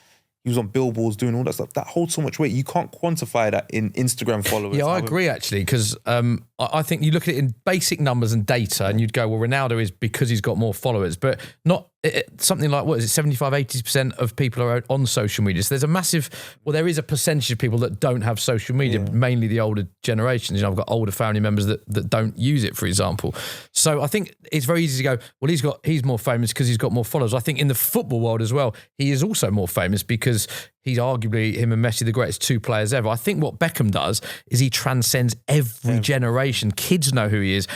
He was on billboards doing all that stuff. That holds so much weight. You can't quantify that in Instagram followers. Yeah, I agree actually, because I think you look at it in basic numbers and data and you'd go, well, Ronaldo is because he's got more followers, but not something like, what is it, 75, 80% of people are on social media. So there's a massive, well, there is a percentage of people that don't have social media, mainly the older generations. You know, I've got older family members that don't use it, for example. So I think it's very easy to go, well, he's more famous because he's got more followers. I think in the football world as well, he is also more famous because he's arguably, him and Messi, the greatest 2 players ever. I think what Beckham does is he transcends every generation. Kids know who he is.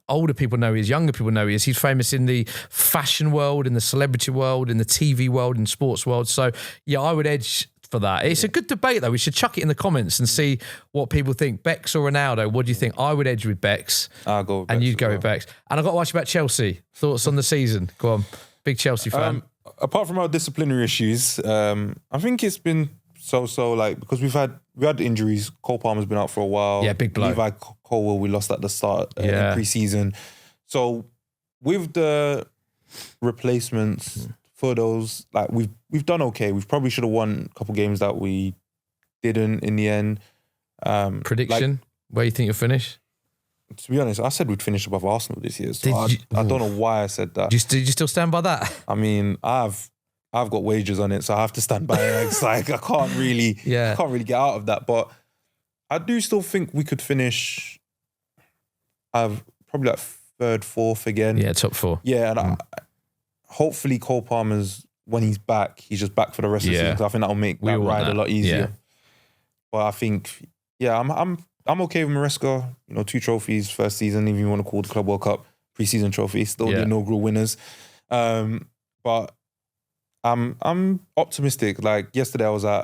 Older people know he is. Younger people know he is. He's famous in the fashion world, in the celebrity world, in the TV world, in the sports world. So, yeah, I would edge for that. It's a good debate, though. We should chuck it in the comments and see what people think. Bex or Ronaldo? What do you think? I would edge with Bex. I'll go with Bex. And you'd go with Bex. And I've got to ask you about Chelsea. Thoughts on the season? Go on. Big Chelsea fan. Apart from our disciplinary issues, I think it's been so like, because we had injuries. Cole Palmer's been out for a while. Yeah, big blow. Levi Colwell, we lost at the start in pre-season. So with the replacements for those, like we've done okay. We probably should have won a couple games that we didn't in the end. Prediction? Like, where you think you'll finish? To be honest, I said we'd finish above Arsenal this year. So I don't know why I said that. Did you still stand by that? I mean, I've got wages on it, so I have to stand by it. It's like I can't really get out of that. But I do still think we could finish. I've probably like 3rd, 4th again. Yeah, top 4. Yeah, and hopefully Cole Palmer's, when he's back, he's just back for the rest of the season. Because I think that'll make that ride a lot easier. Yeah. But I think, I'm okay with Maresca. You know, 2 trophies first season, even if you want to call the Club World Cup pre-season trophy, still the inaugural winners. But I'm optimistic. Like yesterday, I was at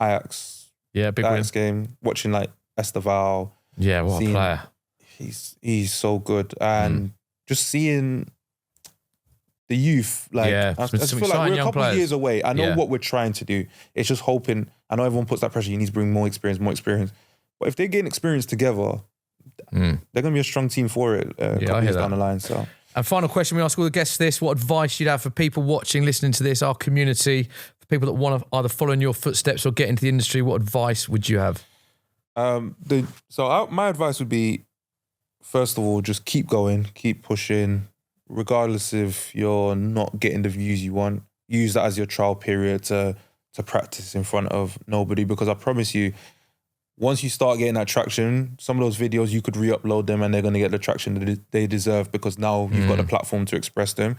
Ajax. Yeah, big Ajax game, watching like Esteval. Yeah, what a player. He's so good, and just seeing the youth. Like I feel like we're a couple of years away. I know what we're trying to do. It's just hoping. I know everyone puts that pressure. You need to bring more experience. But if they gain experience together, they're going to be a strong team for it a couple years down the line. So. And final question, we ask all the guests this: what advice you'd have for people watching, listening to this, our community, for people that want to either follow in your footsteps or get into the industry? What advice would you have? My advice would be, first of all, just keep going, keep pushing, regardless if you're not getting the views you want. Use that as your trial period to practice in front of nobody, because I promise you, once you start getting that traction, some of those videos, you could re-upload them and they're going to get the traction that they deserve, because now you've got a platform to express them.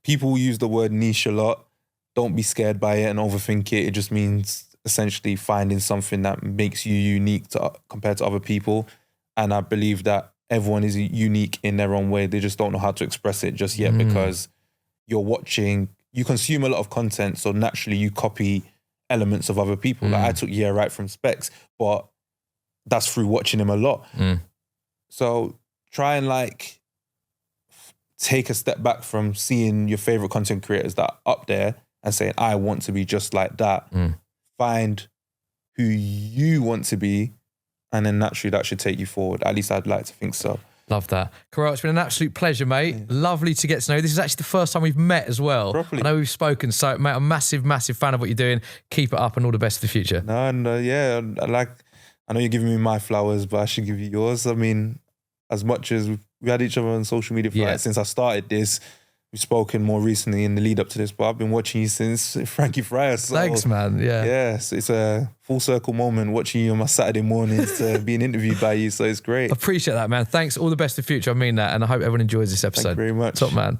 People use the word niche a lot. Don't be scared by it and overthink it. It just means essentially finding something that makes you unique compared to other people. And I believe that everyone is unique in their own way. They just don't know how to express it just yet, because you consume a lot of content, so naturally you copy elements of other people. Like I took right from Specs, but that's through watching him a lot. So try and like take a step back from seeing your favorite content creators that are up there and saying, I want to be just like that. Find who you want to be, and then naturally that should take you forward. At least I'd like to think so. Love that. Karel, it's been an absolute pleasure, mate. Yeah. Lovely to get to know you. This is actually the first time we've met as well. Properly. I know we've spoken, so mate, I'm a massive, massive fan of what you're doing. Keep it up and all the best for the future. I know you're giving me my flowers, but I should give you yours. I mean, as much as we had each other on social media for since I started this, we've spoken more recently in the lead up to this, but I've been watching you since Frankie Fryer. So, thanks, man. Yeah, so it's a full circle moment watching you on my Saturday mornings to being interviewed by you. So it's great. Appreciate that, man. Thanks. All the best in the future. I mean that. And I hope everyone enjoys this episode. Thank you very much. Top man.